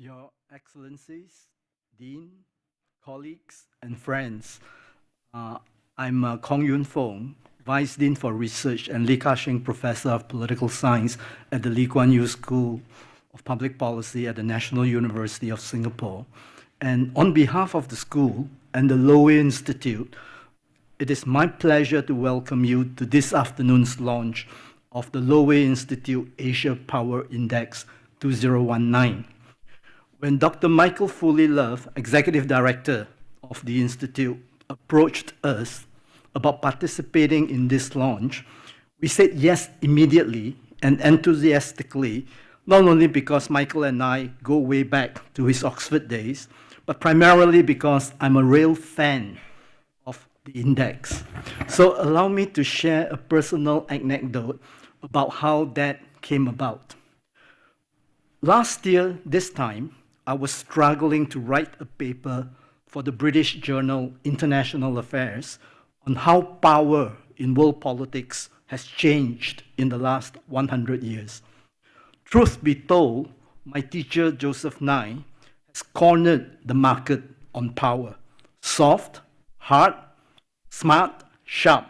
Your Excellencies, Dean, colleagues, and friends, I'm Kong Yun Fong, Vice Dean for Research and Lee Ka-shing Professor of Political Science at the Lee Kuan Yew School of Public Policy at the National University of Singapore. And on behalf of the school and the Lowy Institute, it is my pleasure to welcome you to this afternoon's launch of the Lowy Institute Asia Power Index 2019. When Dr. Michael Foley Love, Executive Director of the Institute, approached us about participating in this launch, we said yes immediately and enthusiastically, not only because Michael and I go way back to his Oxford days, but primarily because I'm a real fan of the index. So allow me to share a personal anecdote about how that came about. Last year, this time, I was struggling to write a paper for the British journal International Affairs on how power in world politics has changed in the last 100 years. Truth be told, my teacher, Joseph Nye, has cornered the market on power. Soft, hard, smart, sharp.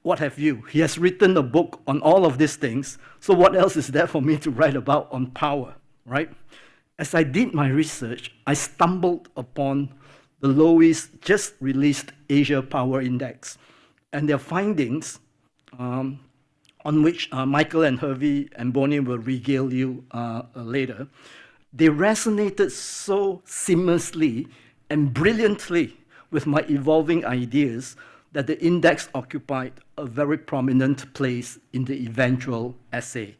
What have you? He has written a book on all of these things, so what else is there for me to write about on power, right? As I did my research, I stumbled upon the Lowy's just released Asia Power Index and their findings, on which Michael and Hervey and Bonnie will regale you later. They resonated so seamlessly and brilliantly with my evolving ideas that the index occupied a very prominent place in the eventual essay.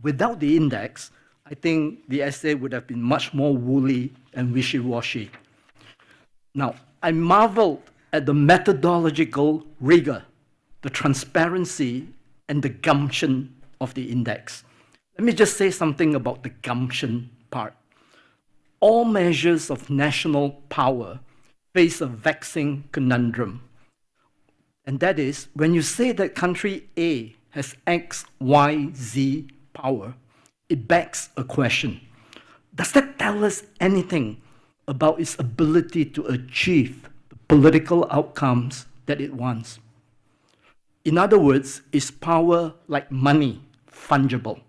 Without the index, I think the essay would have been much more woolly and wishy-washy. Now, I marveled at the methodological rigor, the transparency, and the gumption of the index. Let me just say something about the gumption part. All measures of national power face a vexing conundrum. And that is, when you say that country A has X, Y, Z power, it begs a question. Does that tell us anything about its ability to achieve the political outcomes that it wants? In other words, is power like money fungible?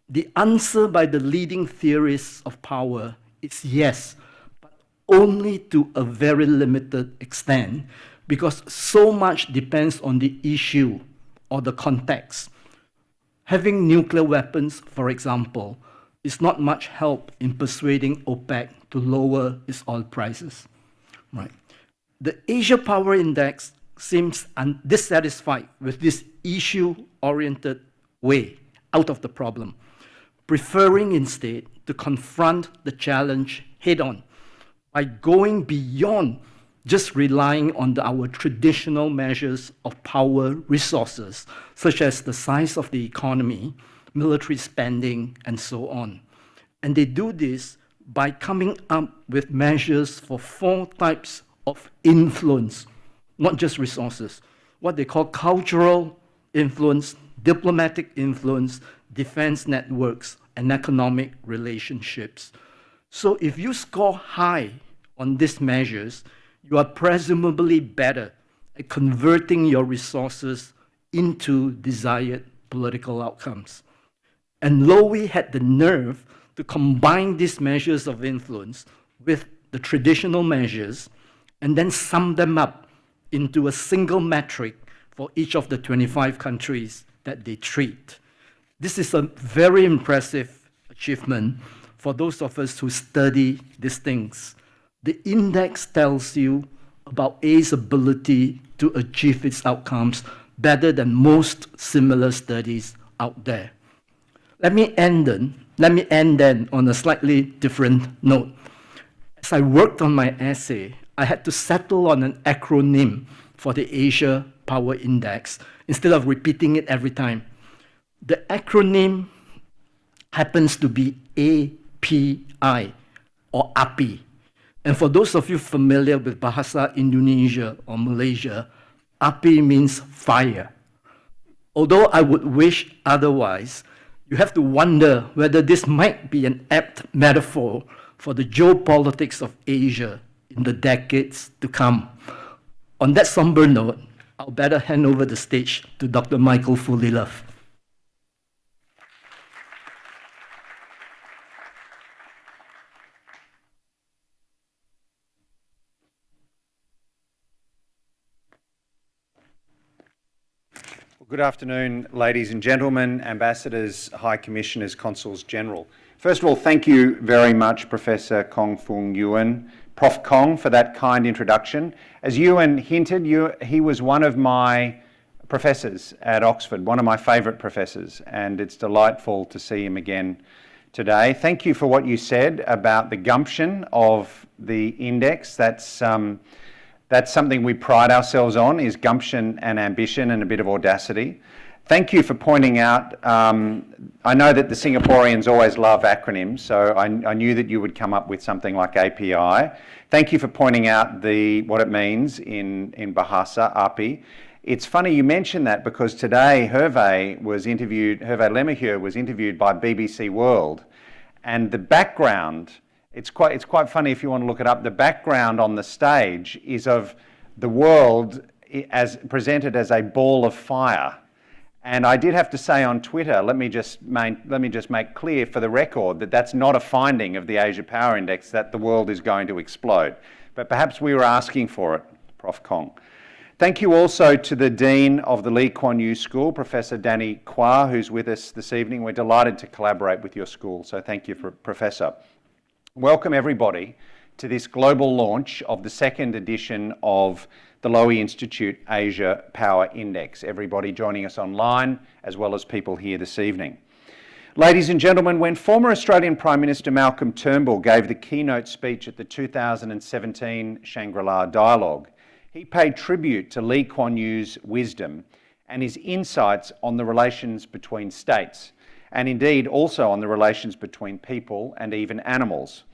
The answer by the leading theorists of power is yes, but only to a very limited extent, because so much depends on the issue or the context. Having nuclear weapons, for example, is not much help in persuading OPEC to lower its oil prices. Right. The Asia Power Index seems dissatisfied with this issue-oriented way out of the problem, preferring instead to confront the challenge head-on by going beyond just relying on our traditional measures of power resources, such as the size of the economy, military spending, and so on. And they do this by coming up with measures for 4 types of influence, not just resources, what they call cultural influence, diplomatic influence, defense networks, and economic relationships. So if you score high on these measures, you are presumably better at converting your resources into desired political outcomes. And Lowy had the nerve to combine these measures of influence with the traditional measures and then sum them up into a single metric for each of the 25 countries that they treat. This is a very impressive achievement for those of us who study these things. The index tells you about A's ability to achieve its outcomes better than most similar studies out there. Let me end then on a slightly different note. As I worked on my essay, I had to settle on an acronym for the Asia Power Index instead of repeating it every time. The acronym happens to be API or API. And for those of you familiar with Bahasa Indonesia or Malaysia, API means fire. Although I would wish otherwise, You have to wonder whether this might be an apt metaphor for the geopolitics of Asia in the decades to come. On that somber note, I'll better hand over the stage to Dr. Michael Fulilove. Good afternoon, ladies and gentlemen, ambassadors, high commissioners, consuls general. First of all, thank you very much, Professor Kong Fung Yuan, Prof Kong, for that kind introduction. As Yuan hinted, he was one of my professors at Oxford, one of my favourite professors, and it's delightful to see him again today. Thank you for what you said about the gumption of the index. That's something we pride ourselves on, is gumption and ambition and a bit of audacity. Thank you for pointing out, I know that the Singaporeans always love acronyms, so I knew that you would come up with something like API. Thank you for pointing out what it means in Bahasa, API. It's funny you mentioned that because today Hervé Lemahieu was interviewed by BBC World, and the background, it's quite funny if you want to look it up. The background on the stage is of the world as presented as a ball of fire. And I did have to say on Twitter, let me just make clear for the record that that's not a finding of the Asia Power Index, that the world is going to explode. But perhaps we were asking for it, Prof Kong. Thank you also to the Dean of the Lee Kuan Yew School, Professor Danny Kuan, who's with us this evening. We're delighted to collaborate with your school, so thank you, Professor. Welcome everybody to this global launch of the second edition of the Lowy Institute Asia Power Index. Everybody joining us online, as well as people here this evening. Ladies and gentlemen, when former Australian Prime Minister Malcolm Turnbull gave the keynote speech at the 2017 Shangri-La Dialogue, he paid tribute to Lee Kuan Yew's wisdom and his insights on the relations between states, and indeed also on the relations between people and even animals.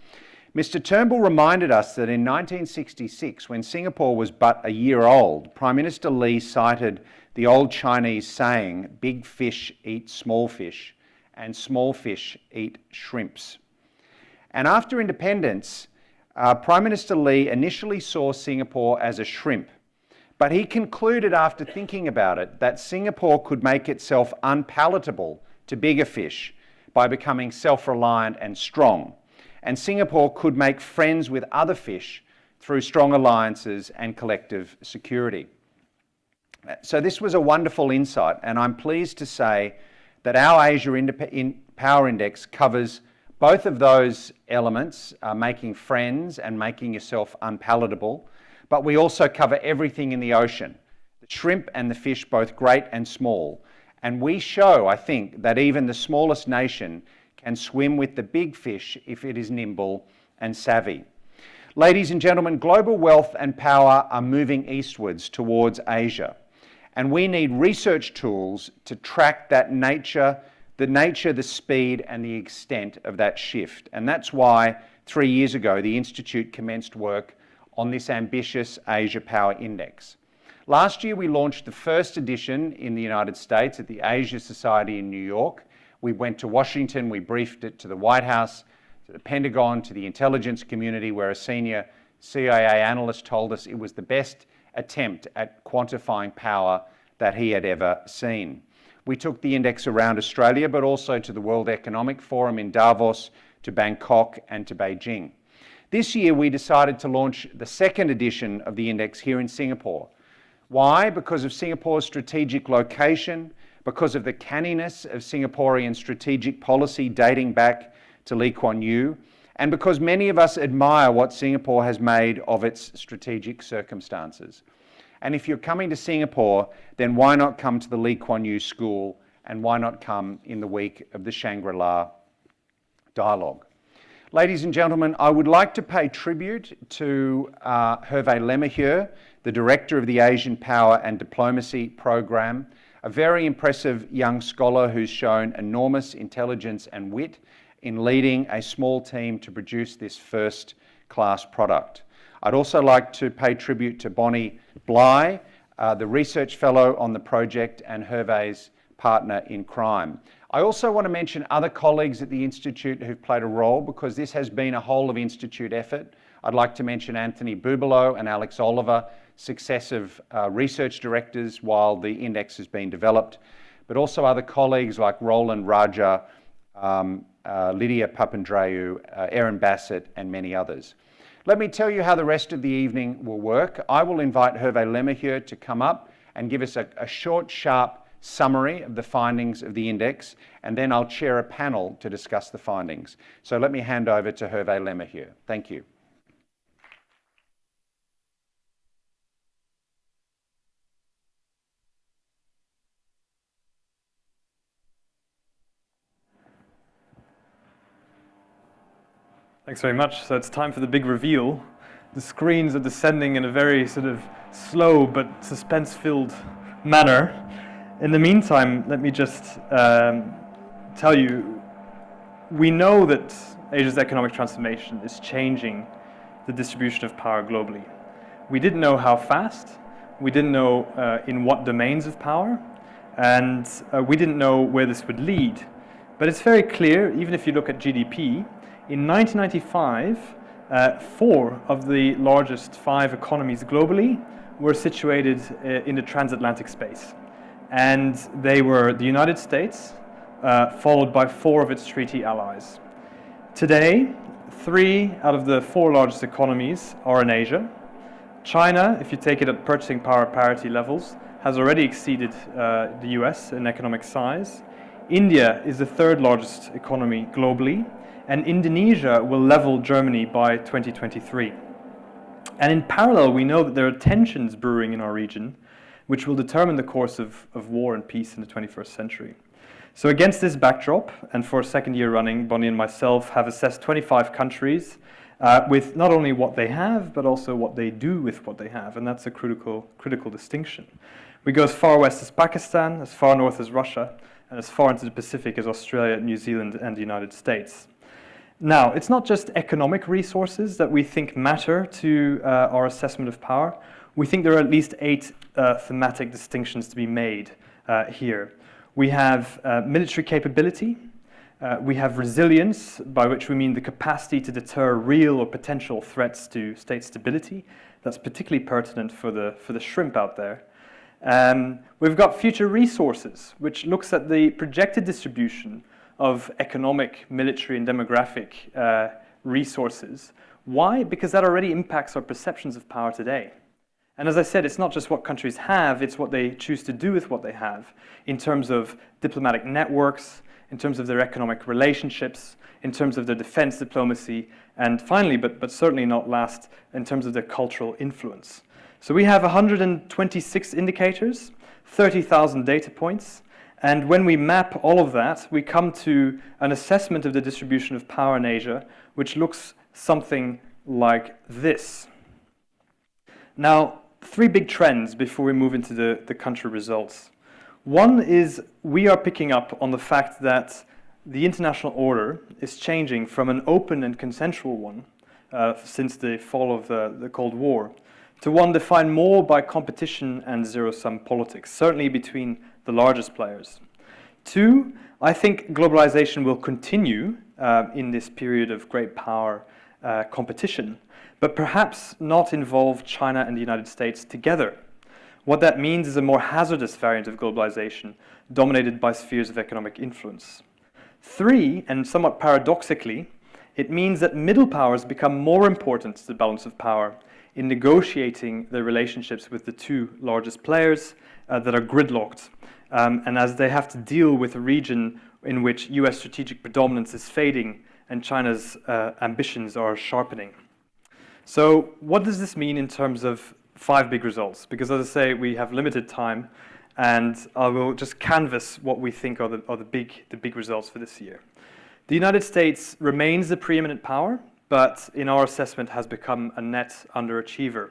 Mr. Turnbull reminded us that in 1966, when Singapore was but a year old, Prime Minister Lee cited the old Chinese saying, "Big fish eat small fish, and small fish eat shrimps." And after independence, Prime Minister Lee initially saw Singapore as a shrimp, but he concluded after thinking about it that Singapore could make itself unpalatable to bigger fish by becoming self-reliant and strong. And Singapore could make friends with other fish through strong alliances and collective security. So this was a wonderful insight, and I'm pleased to say that our Asia Power Index covers both of those elements, making friends and making yourself unpalatable, but we also cover everything in the ocean, the shrimp and the fish, both great and small. And we show, I think, that even the smallest nation can swim with the big fish if it is nimble and savvy. Ladies and gentlemen, global wealth and power are moving eastwards towards Asia, and we need research tools to track that nature, the speed and the extent of that shift. And that's why 3 years ago the Institute commenced work on this ambitious Asia Power Index. Last year we launched the first edition in the United States at the Asia Society in New York. We went to Washington, we briefed it to the White House, to the Pentagon, to the intelligence community, where a senior CIA analyst told us it was the best attempt at quantifying power that he had ever seen. We took the index around Australia, but also to the World Economic Forum in Davos, to Bangkok and to Beijing. This year we decided to launch the second edition of the index here in Singapore. Why? Because of Singapore's strategic location, because of the canniness of Singaporean strategic policy dating back to Lee Kuan Yew, and because many of us admire what Singapore has made of its strategic circumstances. And if you're coming to Singapore, then why not come to the Lee Kuan Yew School, and why not come in the week of the Shangri-La Dialogue? Ladies and gentlemen, I would like to pay tribute to Hervé Lemahieu, the Director of the Asian Power and Diplomacy Program, a very impressive young scholar who's shown enormous intelligence and wit in leading a small team to produce this first-class product. I'd also like to pay tribute to Bonnie Bly, the research fellow on the project, and Hervé's partner in crime. I also want to mention other colleagues at the Institute who've played a role, because this has been a whole of Institute effort. I'd like to mention Anthony Bubalo and Alex Oliver, successive research directors while the index has been developed, but also other colleagues like Roland Raja, Lydia Papandreou, Erin Bassett, and many others. Let me tell you how the rest of the evening will work. I will invite Hervé Lemmerhieu to come up and give us a short, sharp summary of the findings of the index, and then I'll chair a panel to discuss the findings. So let me hand over to Hervé Lemmerhieu. Thank you. Thanks very much. So it's time for the big reveal. The screens are descending in a very sort of slow but suspense-filled manner. In the meantime, let me just tell you, we know that Asia's economic transformation is changing the distribution of power globally. We didn't know how fast, we didn't know in what domains of power, and we didn't know where this would lead. But it's very clear, even if you look at GDP, in 1995, 4 of the largest 5 economies globally were situated in the transatlantic space. And they were the United States, followed by 4 of its treaty allies. Today, 3 out of the 4 largest economies are in Asia. China, if you take it at purchasing power parity levels, has already exceeded the US in economic size. India is the 3rd largest economy globally, and Indonesia will level Germany by 2023. And in parallel, we know that there are tensions brewing in our region, which will determine the course of war and peace in the 21st century. So against this backdrop, and for a second year running, Bonnie and myself have assessed 25 countries with not only what they have, but also what they do with what they have, and that's a critical distinction. We go as far west as Pakistan, as far north as Russia, and as far into the Pacific as Australia, New Zealand, and the United States. Now, it's not just economic resources that we think matter to our assessment of power. We think there are at least 8 thematic distinctions to be made here. We have military capability, we have resilience, by which we mean the capacity to deter real or potential threats to state stability. That's particularly pertinent for the shrimp out there. We've got future resources, which looks at the projected distribution of economic, military, and demographic resources. Why? Because that already impacts our perceptions of power today. And as I said, it's not just what countries have, it's what they choose to do with what they have in terms of diplomatic networks, in terms of their economic relationships, in terms of their defense diplomacy, and finally, but certainly not last, in terms of their cultural influence. So we have 126 indicators, 30,000 data points, and when we map all of that, we come to an assessment of the distribution of power in Asia, which looks something like this. Now, 3 big trends before we move into the country results. One is we are picking up on the fact that the international order is changing from an open and consensual one since the fall of the Cold War to one defined more by competition and zero-sum politics, certainly between the largest players. 2, I think globalization will continue in this period of great power competition, but perhaps not involve China and the United States together. What that means is a more hazardous variant of globalization, dominated by spheres of economic influence. 3, and somewhat paradoxically, it means that middle powers become more important to the balance of power in negotiating their relationships with the 2 largest players that are gridlocked, and as they have to deal with a region in which US strategic predominance is fading and China's ambitions are sharpening. So what does this mean in terms of 5 big results? Because as I say, we have limited time, and I will just canvass what we think are the big results for this year. The United States remains the preeminent power, but in our assessment has become a net underachiever.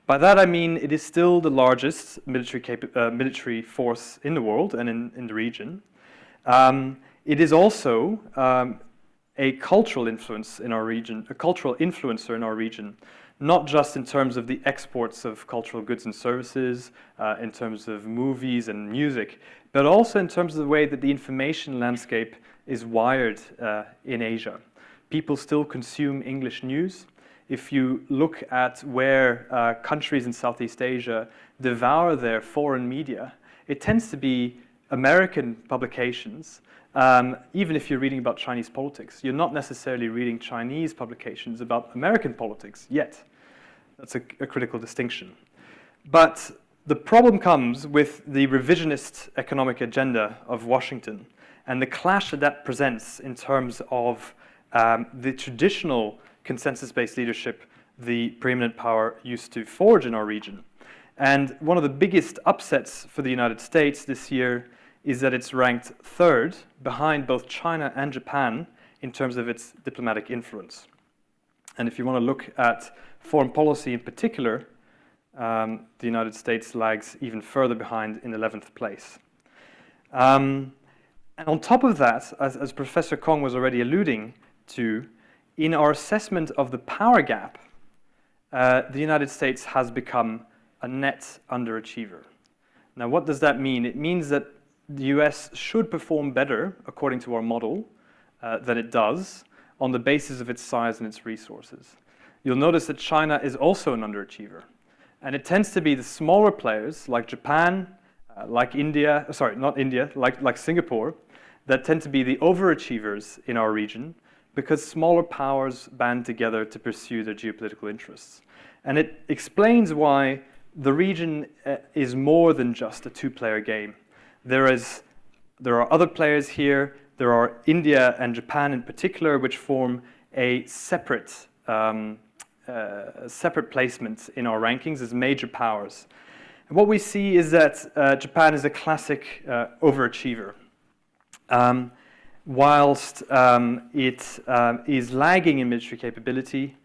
By that I mean it is still the largest military force in the world and in the region. It is also a cultural influence in our region, a cultural influencer in our region. not just in terms of the exports of cultural goods and services, in terms of movies and music, but also in terms of the way that the information landscape is wired in Asia. People still consume English news. If you look at where countries in Southeast Asia devour their foreign media, it tends to be American publications. Even if you're reading about Chinese politics, you're not necessarily reading Chinese publications about American politics yet. That's a critical distinction. But the problem comes with the revisionist economic agenda of Washington and the clash that that presents in terms of the traditional consensus-based leadership the preeminent power used to forge in our region. And one of the biggest upsets for the United States this year is that it's ranked third behind both China and Japan in terms of its diplomatic influence. And if you want to look at foreign policy in particular, the United States lags even further behind in 11th place. And on top of that, as Professor Kong was already alluding to, in our assessment of the power gap, the United States has become a net underachiever. Now, what does that mean? It means that the US should perform better, according to our model, than it does on the basis of its size and its resources. You'll notice that China is also an underachiever. And it tends to be the smaller players, like Japan, like India, sorry, not India, like Singapore, that tend to be the overachievers in our region because smaller powers band together to pursue their geopolitical interests. And it explains why the region is more than just a two-player game. There are other players here. There are India and Japan in particular, which form a separate placement in our rankings as major powers. And what we see is that Japan is a classic overachiever. Whilst it is lagging in military capability,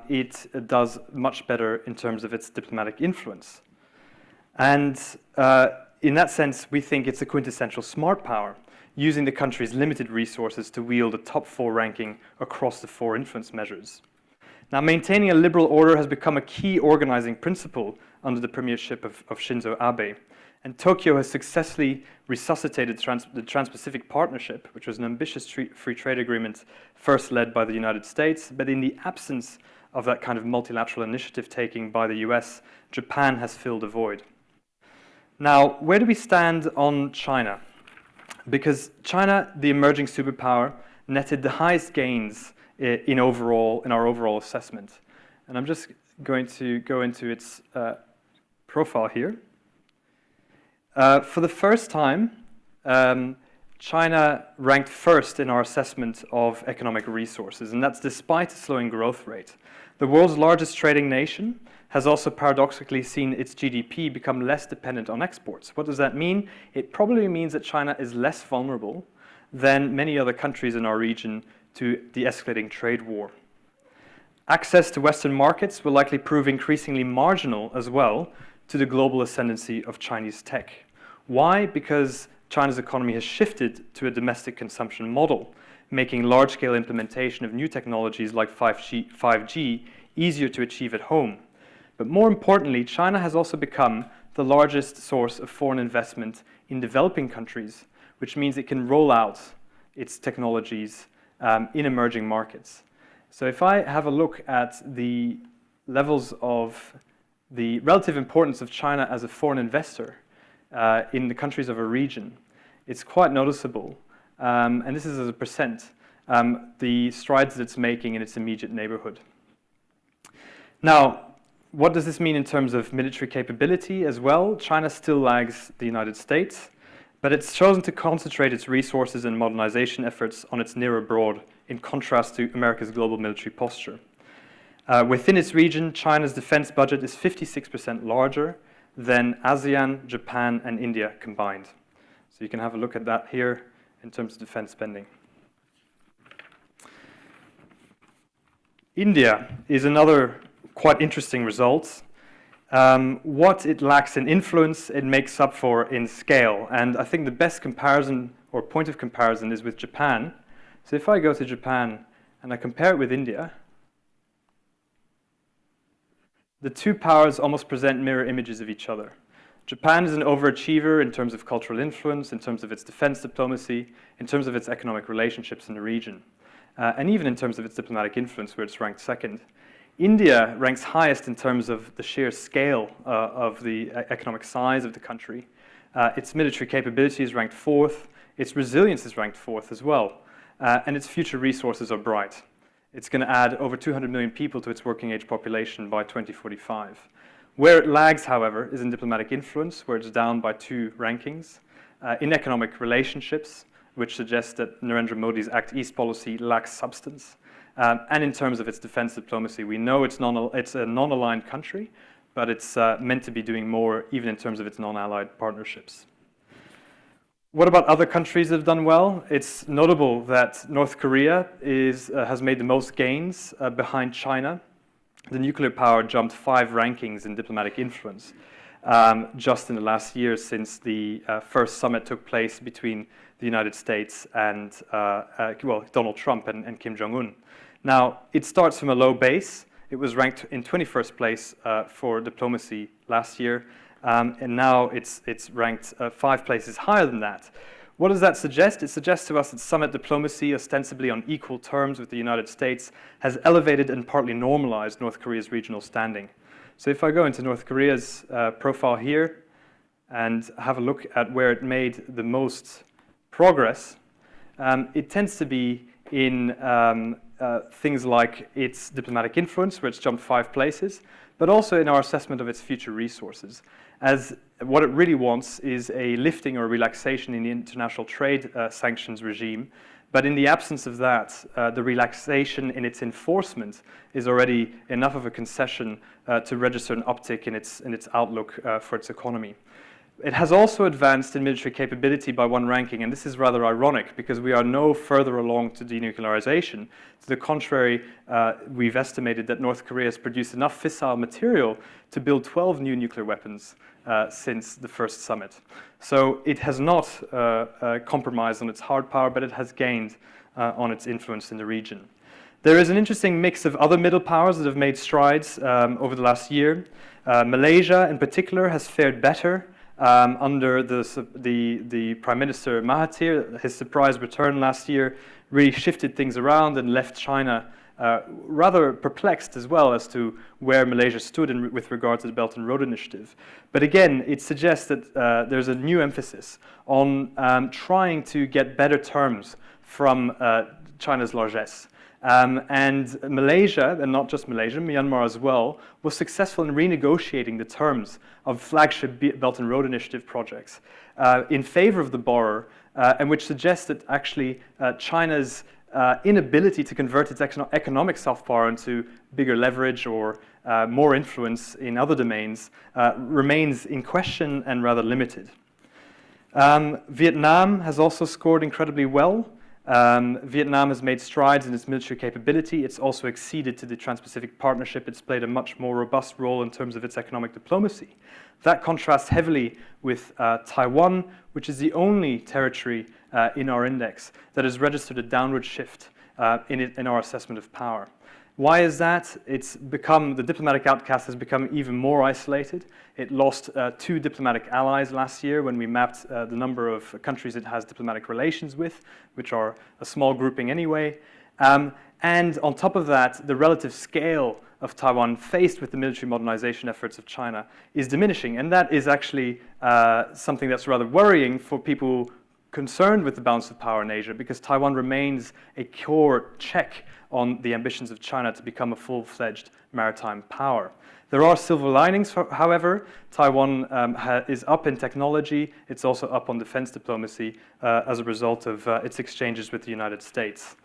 it does much better in terms of its diplomatic influence. And in that sense, we think it's a quintessential smart power, using the country's limited resources to wield a top 4 ranking across the 4 influence measures. Now, maintaining a liberal order has become a key organizing principle under the premiership of Shinzo Abe. And Tokyo has successfully resuscitated the Trans-Pacific Partnership, which was an ambitious free trade agreement first led by the United States. But in the absence of that kind of multilateral initiative taking by the US, Japan has filled a void. Now, where do we stand on China? Because China, the emerging superpower, netted the highest gains in our overall assessment. And I'm just going to go into its profile here. For the first time, China ranked first in our assessment of economic resources, and that's despite a slowing growth rate. The world's largest trading nation has also paradoxically seen its GDP become less dependent on exports. What does that mean? It probably means that China is less vulnerable than many other countries in our region to the escalating trade war. Access to Western markets will likely prove increasingly marginal as well to the global ascendancy of Chinese tech. Why? Because China's economy has shifted to a domestic consumption model, making large-scale implementation of new technologies like 5G easier to achieve at home. But more importantly, China has also become the largest source of foreign investment in developing countries, which means it can roll out its technologies in emerging markets. So if I have a look at the levels of the relative importance of China as a foreign investor in the countries of a region, it's quite noticeable. And this is as a percent, the strides that it's making in its immediate neighborhood. Now, what does this mean in terms of military capability as well? China still lags the United States, but it's chosen to concentrate its resources and modernization efforts on its near abroad, in contrast to America's global military posture. Within its region, China's defense budget is 56% larger than ASEAN, Japan, and India combined. So you can have a look at that here in terms of defense spending. India is another quite interesting result. What it lacks in influence, it makes up for in scale. And I think the best comparison or point of comparison is with Japan. So if I go to Japan and I compare it with India, the two powers almost present mirror images of each other. Japan is an overachiever in terms of cultural influence, in terms of its defense diplomacy, in terms of its economic relationships in the region, and even in terms of its diplomatic influence, where it's ranked second. India ranks highest in terms of the sheer scale of the economic size of the country. Its military capability is ranked fourth. Its resilience is ranked fourth as well. And its future resources are bright. It's going to add over 200 million people to its working age population by 2045. Where it lags, however, is in diplomatic influence, where it's down by 2 rankings. In economic relationships, which suggests that Narendra Modi's Act East policy lacks substance. And in terms of its defense diplomacy, we know it's a non-aligned country, but it's meant to be doing more even in terms of its non-allied partnerships. What about other countries that have done well? It's notable that North Korea has made the most gains behind China. The nuclear power jumped 5 rankings in diplomatic influence just in the last year since the first summit took place between the United States and Donald Trump and Kim Jong-un. Now, it starts from a low base. It was ranked in 21st place for diplomacy last year, and now it's ranked 5 places higher than that. What does that suggest? It suggests to us that summit diplomacy, ostensibly on equal terms with the United States, has elevated and partly normalized North Korea's regional standing. So if I go into North Korea's profile here and have a look at where it made the most progress, it tends to be in things like its diplomatic influence, where it's jumped 5 places, but also in our assessment of its future resources. As what it really wants is a lifting or relaxation in the international trade sanctions regime, but in the absence of that, the relaxation in its enforcement is already enough of a concession to register an uptick in its outlook for its economy. It has also advanced in military capability by 1 ranking, and this is rather ironic because we are no further along to denuclearization. To the contrary, we've estimated that North Korea has produced enough fissile material to build 12 new nuclear weapons since the first summit. So it has not compromised on its hard power, but it has gained on its influence in the region. There is an interesting mix of other middle powers that have made strides over the last year. Malaysia, in particular, has fared better under the Prime Minister Mahathir. His surprise return last year really shifted things around and left China rather perplexed as well as to where Malaysia stood with regard to the Belt and Road Initiative. But again, it suggests that there's a new emphasis on trying to get better terms from China's largesse. And Malaysia, and not just Malaysia, Myanmar as well, was successful in renegotiating the terms of flagship Belt and Road Initiative projects in favor of the borrower, and which suggests that actually China's inability to convert its economic soft power into bigger leverage or more influence in other domains remains in question and rather limited. Vietnam has also scored incredibly well. Vietnam has made strides in its military capability. It's also acceded to the Trans-Pacific Partnership. It's played a much more robust role in terms of its economic diplomacy. That contrasts heavily with Taiwan, which is the only territory in our index that has registered a downward shift in our assessment of power. Why is that? The diplomatic outcast has become even more isolated. It lost 2 diplomatic allies last year when we mapped the number of countries it has diplomatic relations with, which are a small grouping anyway. And on top of that, the relative scale of Taiwan faced with the military modernization efforts of China is diminishing. And that is actually something that's rather worrying for people concerned with the balance of power in Asia, because Taiwan remains a core check on the ambitions of China to become a full-fledged maritime power. There are silver linings, however. Taiwan is up in technology. It's also up on defense diplomacy as a result of its exchanges with the United States.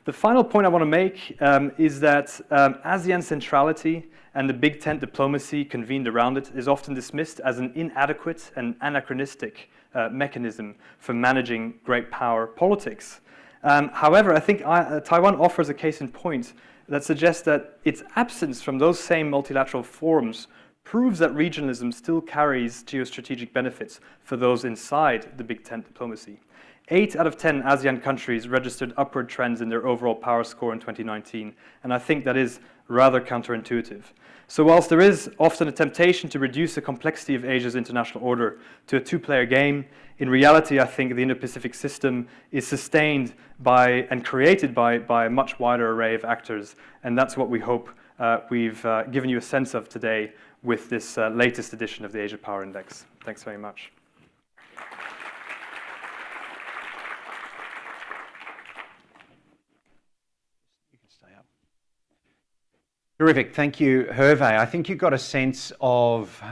The final point I want to make is that ASEAN centrality and the Big Tent diplomacy convened around it is often dismissed as an inadequate and anachronistic mechanism for managing great power politics. However, I think Taiwan offers a case in point that suggests that its absence from those same multilateral forums proves that regionalism still carries geostrategic benefits for those inside the Big Tent diplomacy. 8 out of 10 ASEAN countries registered upward trends in their overall power score in 2019, and I think that is rather counterintuitive. So whilst there is often a temptation to reduce the complexity of Asia's international order to a two-player game, in reality I think the Indo-Pacific system is sustained by and created by a much wider array of actors, and that's what we hope we've given you a sense of today with this latest edition of the Asia Power Index. Thanks very much. Terrific. Thank you, Hervé. I think you got a sense of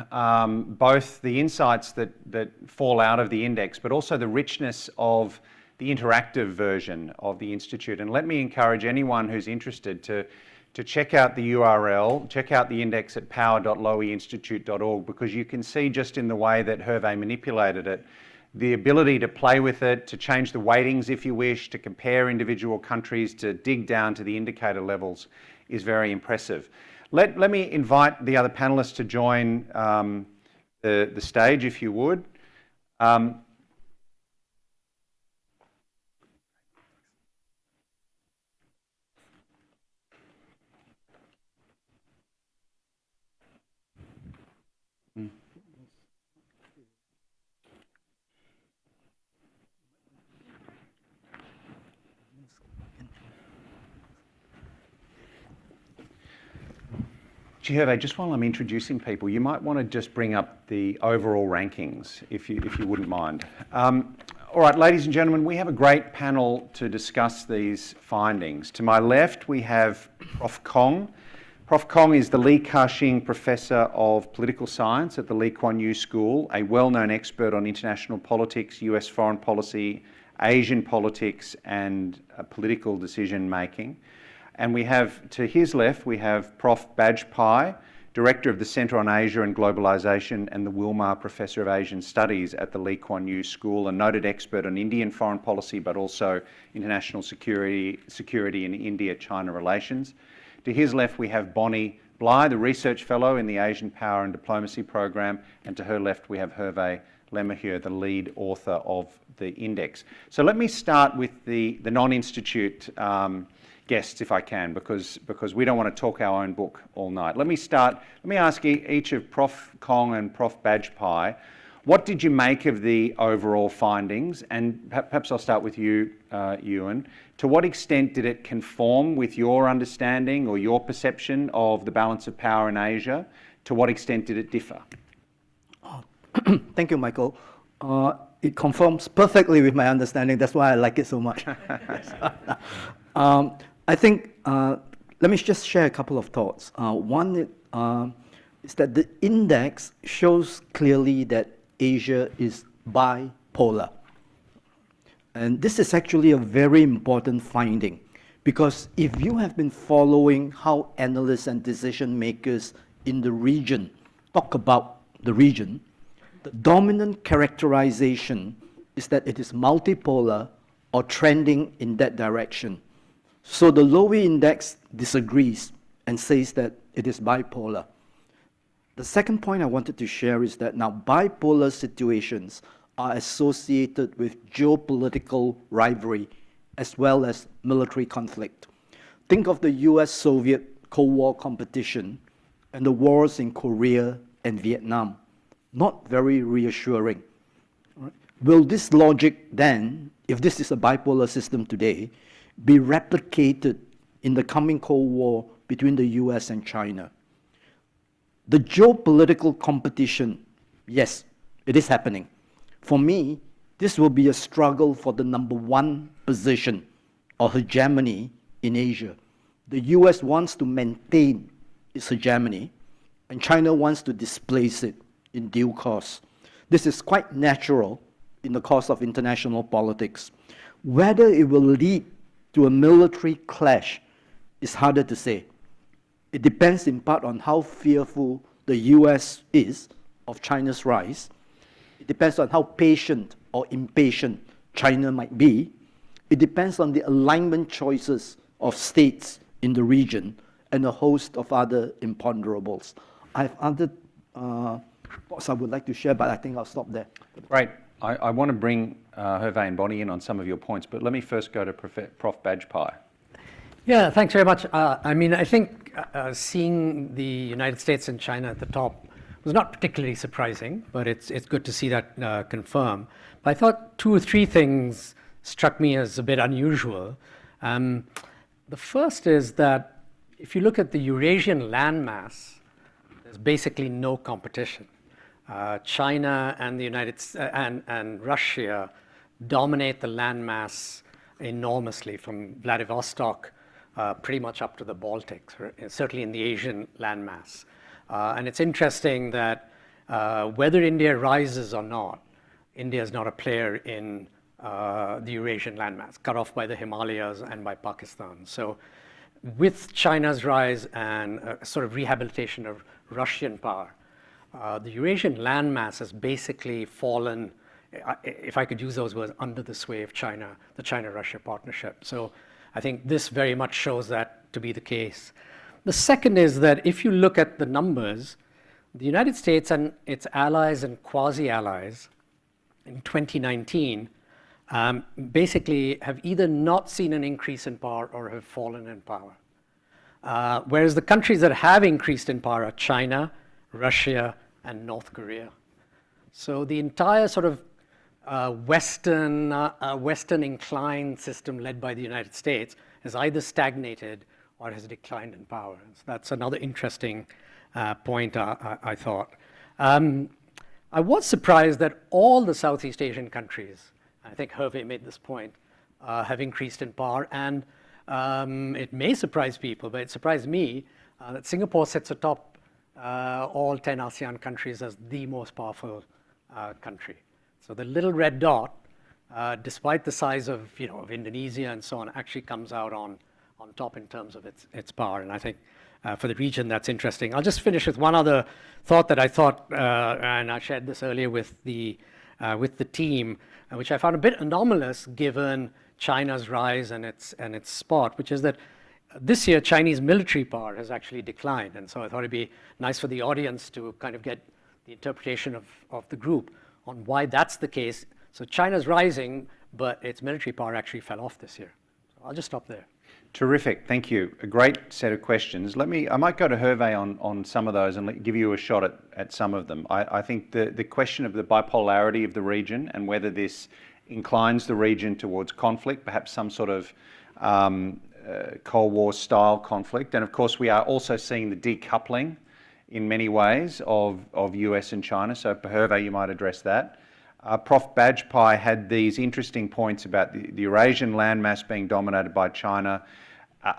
both the insights that fall out of the index, but also the richness of the interactive version of the Institute. And let me encourage anyone who's interested to check out the URL, check out the index at power.loweyinstitute.org, because you can see just in the way that Hervé manipulated it, the ability to play with it, to change the weightings if you wish, to compare individual countries, to dig down to the indicator levels is very impressive. Let me invite the other panelists to join the stage, if you would. Hervé, just while I'm introducing people, you might want to just bring up the overall rankings, if you wouldn't mind. All right, ladies and gentlemen, we have a great panel to discuss these findings. To my left, we have Prof. Kong. Prof. Kong is the Li Ka-shing Professor of Political Science at the Lee Kuan Yew School, a well-known expert on international politics, US foreign policy, Asian politics, and political decision-making. And we have, to his left, we have Prof. Bajpai, Director of the Centre on Asia and Globalisation and the Wilmar Professor of Asian Studies at the Lee Kuan Yew School, a noted expert on Indian foreign policy, but also international security and India-China relations. To his left, we have Bonnie Bly, the Research Fellow in the Asian Power and Diplomacy Program, and to her left, we have Hervé Lemmerhieu, the lead author of the index. So let me start with the non-institute guests, if I can, because we don't want to talk our own book all night. Let me ask each of Prof. Kong and Prof. Bajpai, what did you make of the overall findings? And perhaps I'll start with you, Ewan. To what extent did it conform with your understanding or your perception of the balance of power in Asia? To what extent did it differ? Thank you, Michael. It conforms perfectly with my understanding. That's why I like it so much. I think, let me just share a couple of thoughts. One is that the index shows clearly that Asia is bipolar. And this is actually a very important finding, because if you have been following how analysts and decision makers in the region talk about the region, the dominant characterization is that it is multipolar or trending in that direction. So the Lowy Index disagrees and says that it is bipolar. The second point I wanted to share is that now bipolar situations are associated with geopolitical rivalry as well as military conflict. Think of the US-Soviet Cold War competition and the wars in Korea and Vietnam. Not very reassuring. Right? Will this logic then, if this is a bipolar system today, be replicated in the coming Cold War between the US and China? The geopolitical competition, yes, it is happening. For me, this will be a struggle for the #1 position or hegemony in Asia. The US wants to maintain its hegemony, and China wants to displace it in due course. This is quite natural in the course of international politics. Whether it will lead to a military clash is harder to say. It depends in part on how fearful the US is of China's rise. It depends on how patient or impatient China might be. It depends on the alignment choices of states in the region and a host of other imponderables. I have thoughts I would like to share, but I think I'll stop there. Great. I want to bring Hervé and Bonnie in on some of your points, but let me first go to Prof. Bajpai. Yeah, thanks very much. I think seeing the United States and China at the top was not particularly surprising, but it's good to see that confirmed. But I thought 2 or 3 things struck me as a bit unusual. The first is that if you look at the Eurasian landmass, there's basically no competition. China and the and Russia dominate the landmass enormously, from Vladivostok pretty much up to the Baltics, certainly in the Asian landmass. And it's interesting that whether India rises or not, India is not a player in the Eurasian landmass, cut off by the Himalayas and by Pakistan. So with China's rise and sort of rehabilitation of Russian power, the Eurasian landmass has basically fallen, if I could use those words, under the sway of China, the China-Russia partnership. So I think this very much shows that to be the case. The second is that if you look at the numbers, the United States and its allies and quasi-allies in 2019 basically have either not seen an increase in power or have fallen in power. Whereas the countries that have increased in power are China, Russia, and North Korea. So the entire sort of Western inclined system led by the United States has either stagnated or has declined in power. So that's another interesting point, I thought. I was surprised that all the Southeast Asian countries, I think Hervé made this point, have increased in power. And it may surprise people, but it surprised me that Singapore sits atop all 10 ASEAN countries as the most powerful country. So the little red dot, despite the size of Indonesia and so on, actually comes out on top in terms of its power. And I think for the region, that's interesting. I'll just finish with one other thought that I thought, and I shared this earlier with the team, which I found a bit anomalous given China's rise and its spot, which is that this year Chinese military power has actually declined. And so I thought it'd be nice for the audience to kind of get the interpretation of the group on why that's the case. So China's rising, but its military power actually fell off this year. So I'll just stop there. Terrific, thank you. A great set of questions. I might go to Hervé on some of those and give you a shot at some of them. I think the question of the bipolarity of the region and whether this inclines the region towards conflict, perhaps some sort of Cold War style conflict. And of course, we are also seeing the decoupling in many ways of US and China. So Hervé, you might address that. Prof. Bajpai had these interesting points about the Eurasian landmass being dominated by China,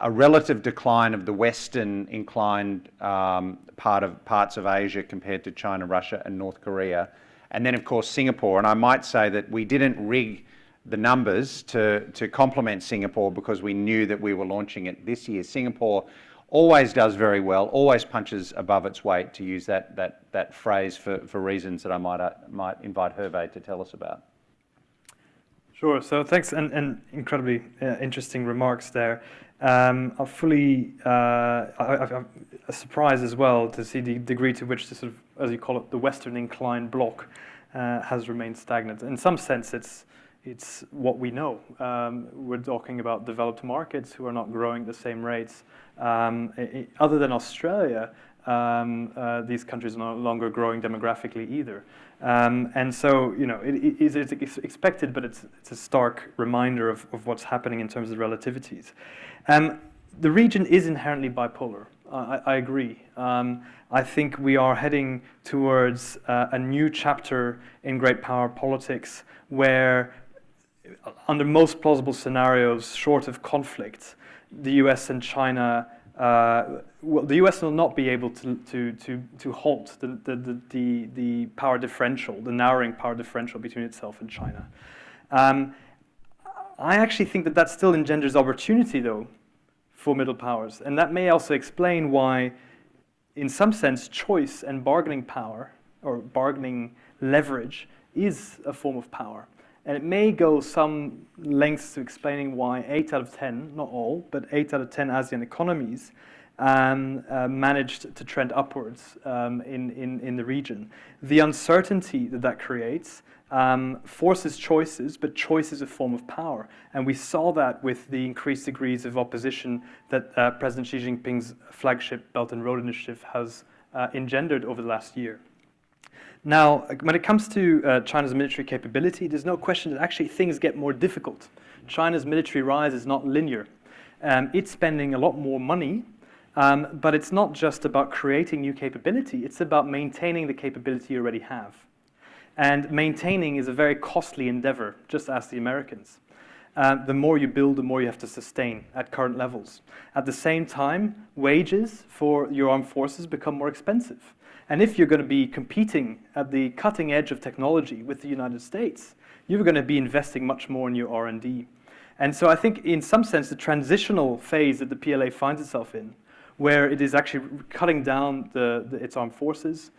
a relative decline of the Western inclined parts of Asia compared to China, Russia, and North Korea. And then, of course, Singapore. And I might say that we didn't rig the numbers to complement Singapore because we knew that we were launching it this year. Singapore always does very well, always punches above its weight, to use that phrase for reasons that I might invite Hervé to tell us about. Sure. So thanks, and incredibly interesting remarks there. I'm surprised as well to see the degree to which the sort of, as you call it, the Western inclined bloc has remained stagnant. In some sense, it's what we know. We're talking about developed markets who are not growing at the same rates. Other than Australia, these countries are no longer growing demographically either. And so, it's expected, but it's a stark reminder of what's happening in terms of relativities. The region is inherently bipolar. I agree. I think we are heading towards a new chapter in great power politics where, under most plausible scenarios, short of conflict, the US and China, the US will not be able to halt the power differential, the narrowing power differential between itself and China. I actually think that still engenders opportunity, though, for middle powers. And that may also explain why, in some sense, choice and bargaining power, or bargaining leverage, is a form of power. And it may go some lengths to explaining why 8 out of 10, not all, but 8 out of 10 ASEAN economies managed to trend upwards in the region. The uncertainty that creates forces choices, but choice is a form of power. And we saw that with the increased degrees of opposition that President Xi Jinping's flagship Belt and Road Initiative has engendered over the last year. Now, when it comes to China's military capability, there's no question that actually things get more difficult. China's military rise is not linear. It's spending a lot more money, but it's not just about creating new capability, it's about maintaining the capability you already have. And maintaining is a very costly endeavor, just ask the Americans. The more you build, the more you have to sustain at current levels. At the same time, wages for your armed forces become more expensive. And if you're going to be competing at the cutting edge of technology with the United States, you're going to be investing much more in your R&D. And so I think in some sense, the transitional phase that the PLA finds itself in, where it is actually cutting down its armed forces,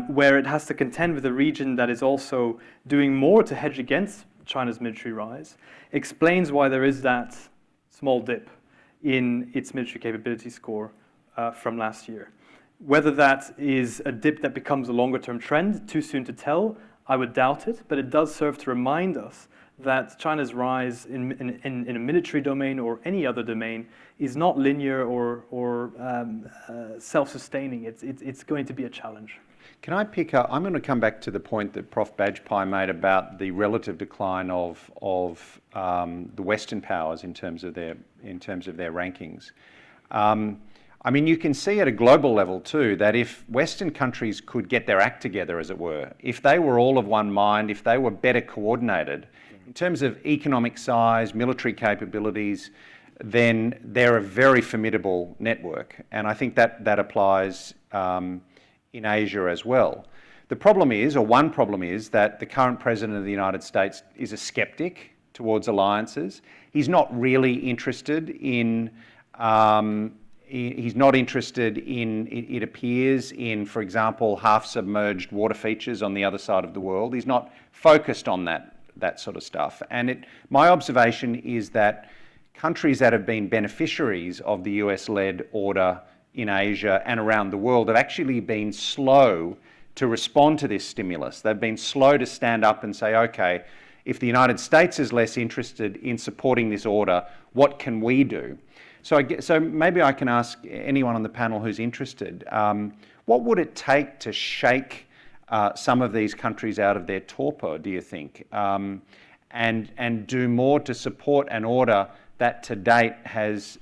where it has to contend with a region that is also doing more to hedge against China's military rise, explains why there is that small dip in its military capability score from last year. Whether that is a dip that becomes a longer-term trend, too soon to tell, I would doubt it, but it does serve to remind us that China's rise in a military domain or any other domain is not linear or self-sustaining. It's going to be a challenge. Can I pick up? I'm going to come back to the point that Prof. Bajpai made about the relative decline of the Western powers in terms of their rankings. I mean, you can see at a global level too that if Western countries could get their act together, as it were, if they were all of one mind, if they were better coordinated in terms of economic size, military capabilities, then they're a very formidable network. And I think that applies in Asia as well. The problem is, or one problem is, that the current President of the United States is a skeptic towards alliances. He's not really interested in he's not interested in, it appears, in, for example, half-submerged water features on the other side of the world. He's not focused on that sort of stuff. And my observation is that countries that have been beneficiaries of the US-led order in Asia and around the world have actually been slow to respond to this stimulus. They've been slow to stand up and say, okay, if the United States is less interested in supporting this order, what can we do? So maybe I can ask anyone on the panel who's interested, what would it take to shake some of these countries out of their torpor, do you think, and do more to support an order that to date has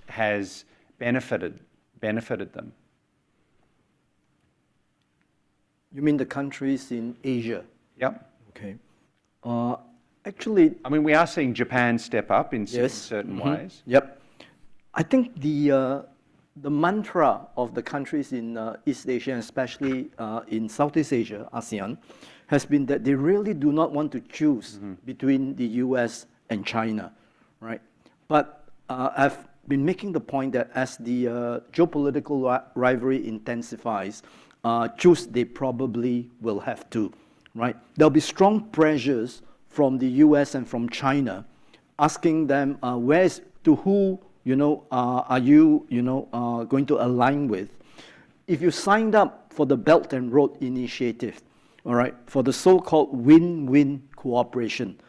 benefited them? You mean the countries in Asia? Yep. Okay. Actually, I mean, we are seeing Japan step up in yes, certain ways. Yep. I think the mantra of the countries in East Asia, especially in Southeast Asia, ASEAN, has been that they really do not want to choose between the US and China, right? But I've been making the point that as the geopolitical rivalry intensifies, choose they probably will have to, right? There'll be strong pressures from the US and from China asking them to who are you going to align with? If you signed up for the Belt and Road Initiative, all right, for the so-called win-win cooperation,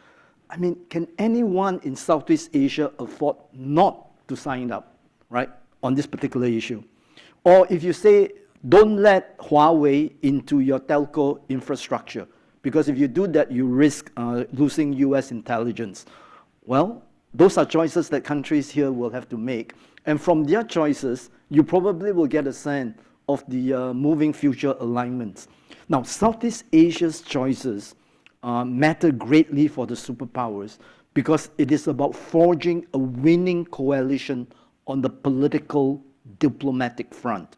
I mean, can anyone in Southeast Asia afford not to sign up, right, on this particular issue? Or if you say, don't let Huawei into your telco infrastructure, because if you do that, you risk losing US intelligence. Well, those are choices that countries here will have to make. And from their choices, you probably will get a sense of the moving future alignments. Now, Southeast Asia's choices matter greatly for the superpowers because it is about forging a winning coalition on the political, diplomatic front.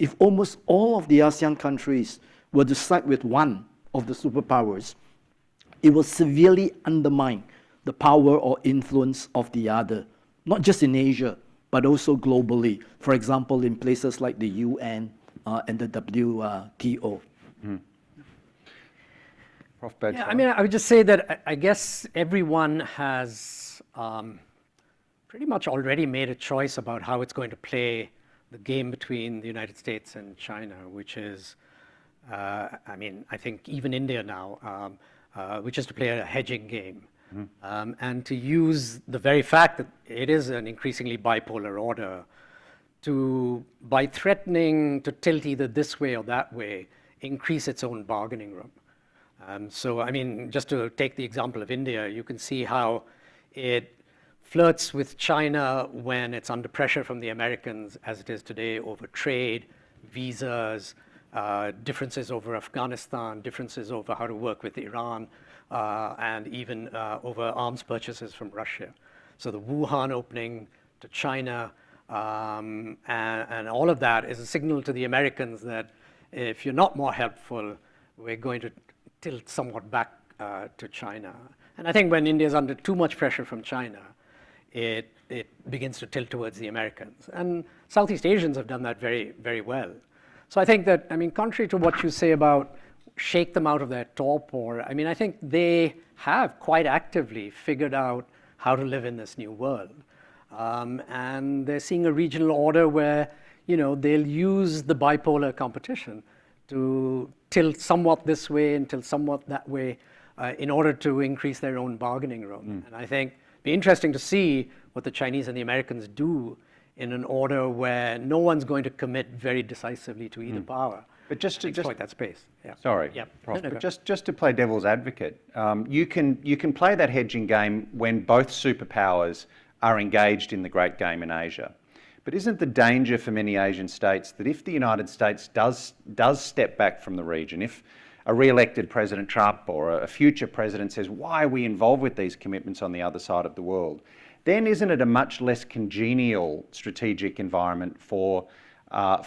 If almost all of the ASEAN countries were to side with one of the superpowers, it will severely undermine the power or influence of the other, not just in Asia, but also globally. For example, in places like the UN and the WTO. Prof. Bajpai. Yeah, I mean, I would just say that I guess everyone has pretty much already made a choice about how it's going to play the game between the United States and China, which is, I mean, I think even India now, which is to play a hedging game. And to use the very fact that it is an increasingly bipolar order to, by threatening to tilt either this way or that way, increase its own bargaining room. So, I mean, just to take the example of India, you can see how it flirts with China when it's under pressure from the Americans, as it is today, over trade, visas, differences over Afghanistan, differences over how to work with Iran, and even over arms purchases from Russia. So the Wuhan opening to China and all of that is a signal to the Americans that if you're not more helpful, we're going to tilt somewhat back to China. And I think when India is under too much pressure from China, it begins to tilt towards the Americans. And Southeast Asians have done that very, very well. So I think that, I mean, contrary to what you say about shake them out of their torpor, I mean, I think they have quite actively figured out how to live in this new world. And they're seeing a regional order where, you know, they'll use the bipolar competition to tilt somewhat this way and tilt somewhat that way in order to increase their own bargaining room. And I think it'd be interesting to see what the Chinese and the Americans do in an order where no one's going to commit very decisively to either power. But just to exploit that space. Yeah. Sorry, Yep. Prof, No, but go. just to play devil's advocate, you can play that hedging game when both superpowers are engaged in the great game in Asia. But isn't the danger for many Asian states that if the United States does step back from the region, if a re-elected President Trump or a future president says, why are we involved with these commitments on the other side of the world, then isn't it a much less congenial strategic environment for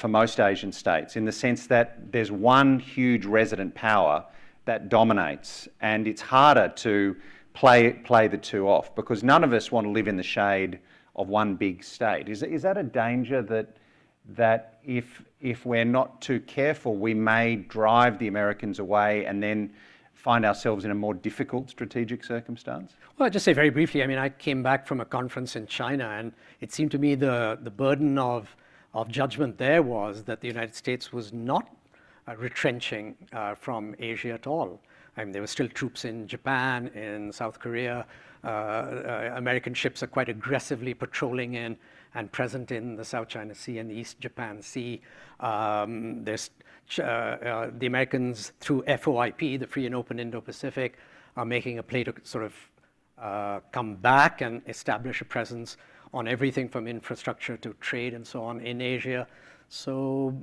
most Asian states, in the sense that there's one huge resident power that dominates, and it's harder to play the two off, because none of us want to live in the shade of one big state. Is that a danger that if we're not too careful, we may drive the Americans away and then find ourselves in a more difficult strategic circumstance? Well, I'll just say very briefly, I mean, I came back from a conference in China, and it seemed to me the burden of judgment there was that the United States was not retrenching from Asia at all. I mean, there were still troops in Japan, in South Korea. American ships are quite aggressively patrolling in and present in the South China Sea and the East Japan Sea. There's the Americans, through FOIP, the Free and Open Indo-Pacific, are making a play to sort of come back and establish a presence on everything from infrastructure to trade and so on in Asia. So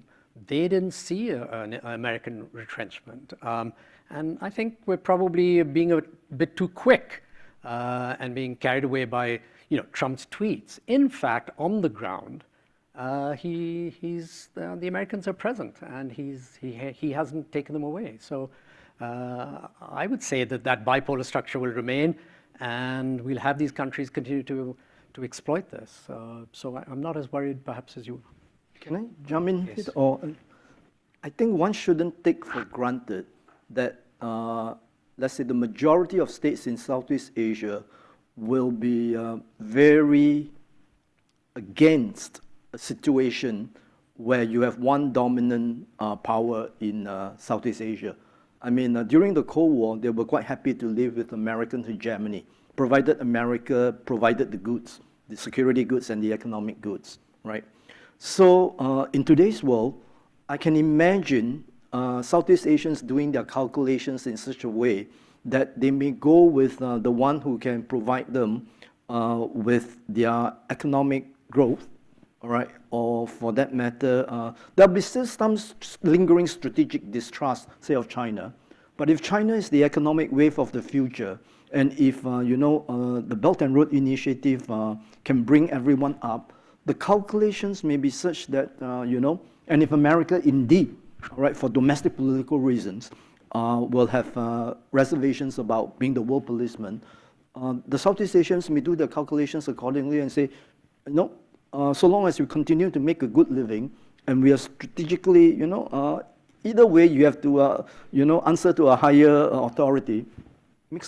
they didn't see an American retrenchment. And I think we're probably being a bit too quick and being carried away by, you know, Trump's tweets. In fact, on the ground, the Americans are present, and he hasn't taken them away. So I would say that bipolar structure will remain, and we'll have these countries continue to exploit this. So I'm not as worried, perhaps, as you. Can I jump in? Yes. Or I think one shouldn't take for granted that, let's say, the majority of states in Southeast Asia will be very against a situation where you have one dominant power in Southeast Asia. I mean, during the Cold War, they were quite happy to live with American hegemony, provided America provided the goods, the security goods and the economic goods, right? So in today's world, I can imagine Southeast Asians doing their calculations in such a way that they may go with the one who can provide them with their economic growth, all right, or for that matter, there'll be still some lingering strategic distrust, say, of China. But if China is the economic wave of the future, and if, the Belt and Road Initiative can bring everyone up, the calculations may be such that, and if America indeed, all right, for domestic political reasons, will have reservations about being the world policeman, the Southeast Asians may do their calculations accordingly and say, no, so long as we continue to make a good living and we are strategically, either way you have to, answer to a higher authority,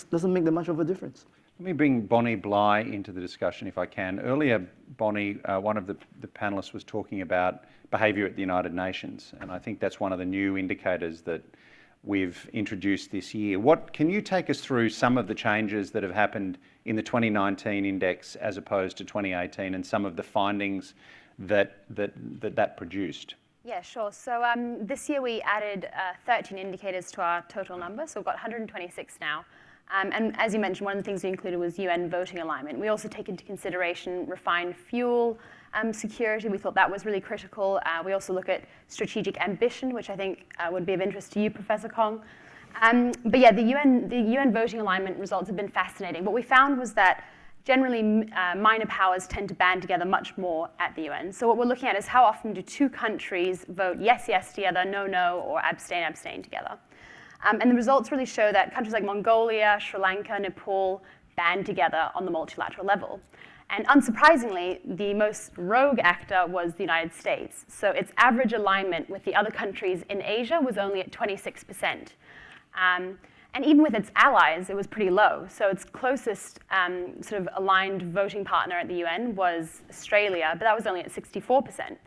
doesn't make that much of a difference. Let me bring Bonnie Bly into the discussion if I can. Earlier, Bonnie, one of the panellists was talking about behaviour at the United Nations, and I think that's one of the new indicators that we've introduced this year. Can you take us through some of the changes that have happened in the 2019 index as opposed to 2018 and some of the findings that produced? Yeah, sure. So this year we added 13 indicators to our total number, so we've got 126 now. And as you mentioned, one of the things we included was UN voting alignment. We also take into consideration refined fuel security. We thought that was really critical. We also look at strategic ambition, which I think would be of interest to you, Professor Kong. But yeah, the UN voting alignment results have been fascinating. What we found was that generally minor powers tend to band together much more at the UN. So what we're looking at is how often do two countries vote yes, yes together, no, no, or abstain, abstain together. And the results really show that countries like Mongolia, Sri Lanka, Nepal band together on the multilateral level. And unsurprisingly, the most rogue actor was the United States. So its average alignment with the other countries in Asia was only at 26%. And even with its allies, it was pretty low. So its closest sort of aligned voting partner at the UN was Australia, but that was only at 64%.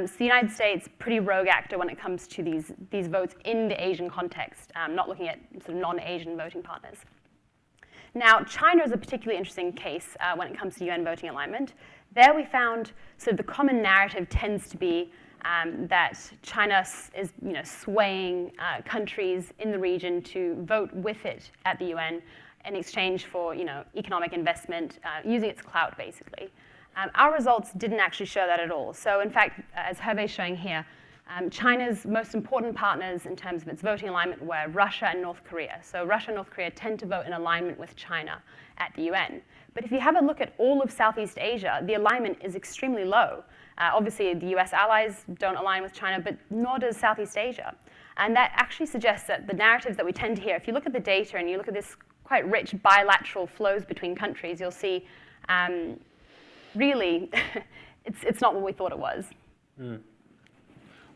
So the United States, pretty rogue actor when it comes to these votes in the Asian context, not looking at sort of non-Asian voting partners. Now, China is a particularly interesting case when it comes to UN voting alignment. There we found sort of the common narrative tends to be that China is swaying countries in the region to vote with it at the UN in exchange for economic investment, using its clout basically. Our results didn't actually show that at all. So in fact, as Hervé is showing here, China's most important partners in terms of its voting alignment were Russia and North Korea. So Russia and North Korea tend to vote in alignment with China at the UN. But if you have a look at all of Southeast Asia, the alignment is extremely low. Obviously, the US allies don't align with China, but nor does Southeast Asia. And that actually suggests that the narratives that we tend to hear, if you look at the data and you look at this quite rich bilateral flows between countries, you'll see really, it's not what we thought it was.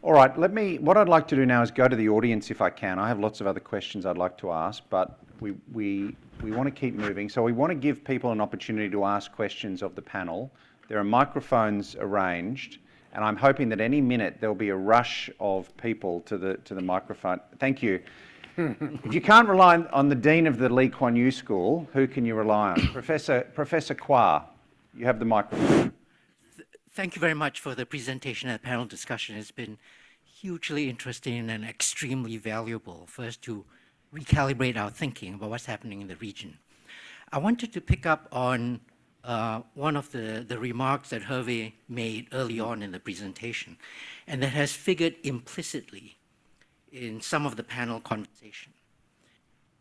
All right, what I'd like to do now is go to the audience if I can. I have lots of other questions I'd like to ask, but we want to keep moving. So we want to give people an opportunity to ask questions of the panel. There are microphones arranged, and I'm hoping that any minute there'll be a rush of people to the microphone. Thank you. If you can't rely on the Dean of the Lee Kuan Yew School, who can you rely on? Professor Kuan, you have the microphone. Thank you very much for the presentation and panel discussion. It's been hugely interesting and extremely valuable for us to recalibrate our thinking about what's happening in the region. I wanted to pick up on one of the remarks that Hervé made early on in the presentation, and that has figured implicitly in some of the panel conversation.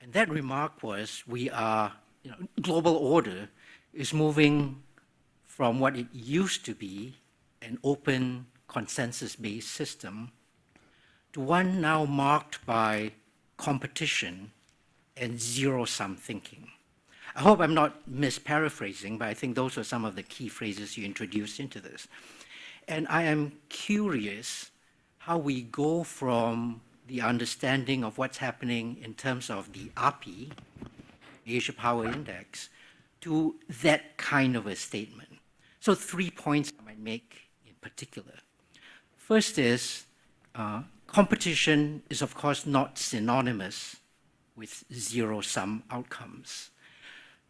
And that remark was, global order is moving from what it used to be, an open, consensus-based system, to one now marked by competition and zero-sum thinking. I hope I'm not misparaphrasing, but I think those are some of the key phrases you introduced into this. And I am curious how we go from the understanding of what's happening in terms of the API, Asia Power Index, to that kind of a statement. So 3 points I might make in particular. First is, competition is of course not synonymous with zero-sum outcomes.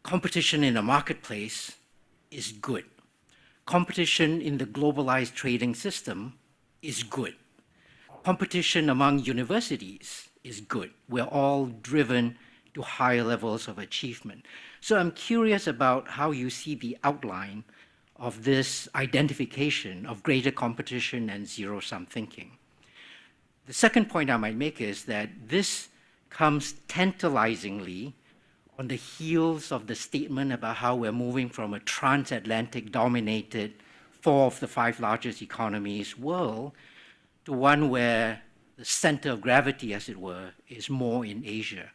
Competition in a marketplace is good. Competition in the globalized trading system is good. Competition among universities is good. We're all driven to higher levels of achievement. So I'm curious about how you see the outline of this identification of greater competition and zero-sum thinking. The second point I might make is that this comes tantalizingly on the heels of the statement about how we're moving from a transatlantic dominated 4 of the 5 largest economies world to one where the center of gravity, as it were, is more in Asia.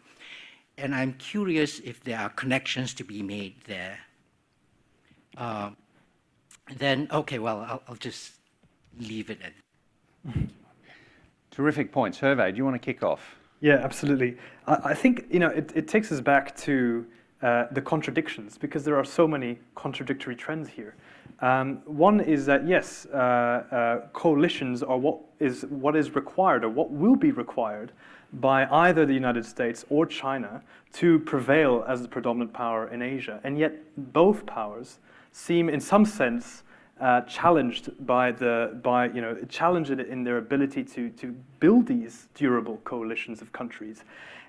And I'm curious if there are connections to be made there. I'll just leave it at. Terrific points. Hervé, do you want to kick off? Yeah, absolutely. I think it takes us back to the contradictions, because there are so many contradictory trends here. One is that, yes, coalitions are what is required, or what will be required by either the United States or China to prevail as the predominant power in Asia. And yet both powers seem, in some sense, challenged challenged in their ability to build these durable coalitions of countries.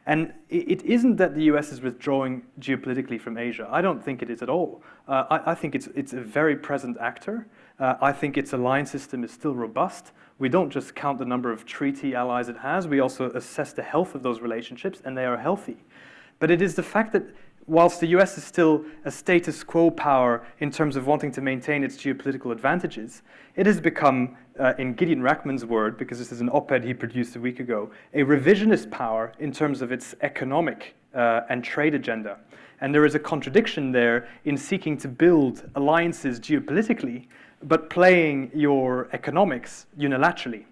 And it isn't that the US is withdrawing geopolitically from Asia. I don't think it is at all. I think it's a very present actor. I think its alliance system is still robust. We don't just count the number of treaty allies it has, we also assess the health of those relationships, and they are healthy. But it is the fact that whilst the US is still a status quo power in terms of wanting to maintain its geopolitical advantages, it has become, in Gideon Rachman's word, because this is an op-ed he produced a week ago, a revisionist power in terms of its economic and trade agenda. And there is a contradiction there in seeking to build alliances geopolitically, but playing your economics unilaterally,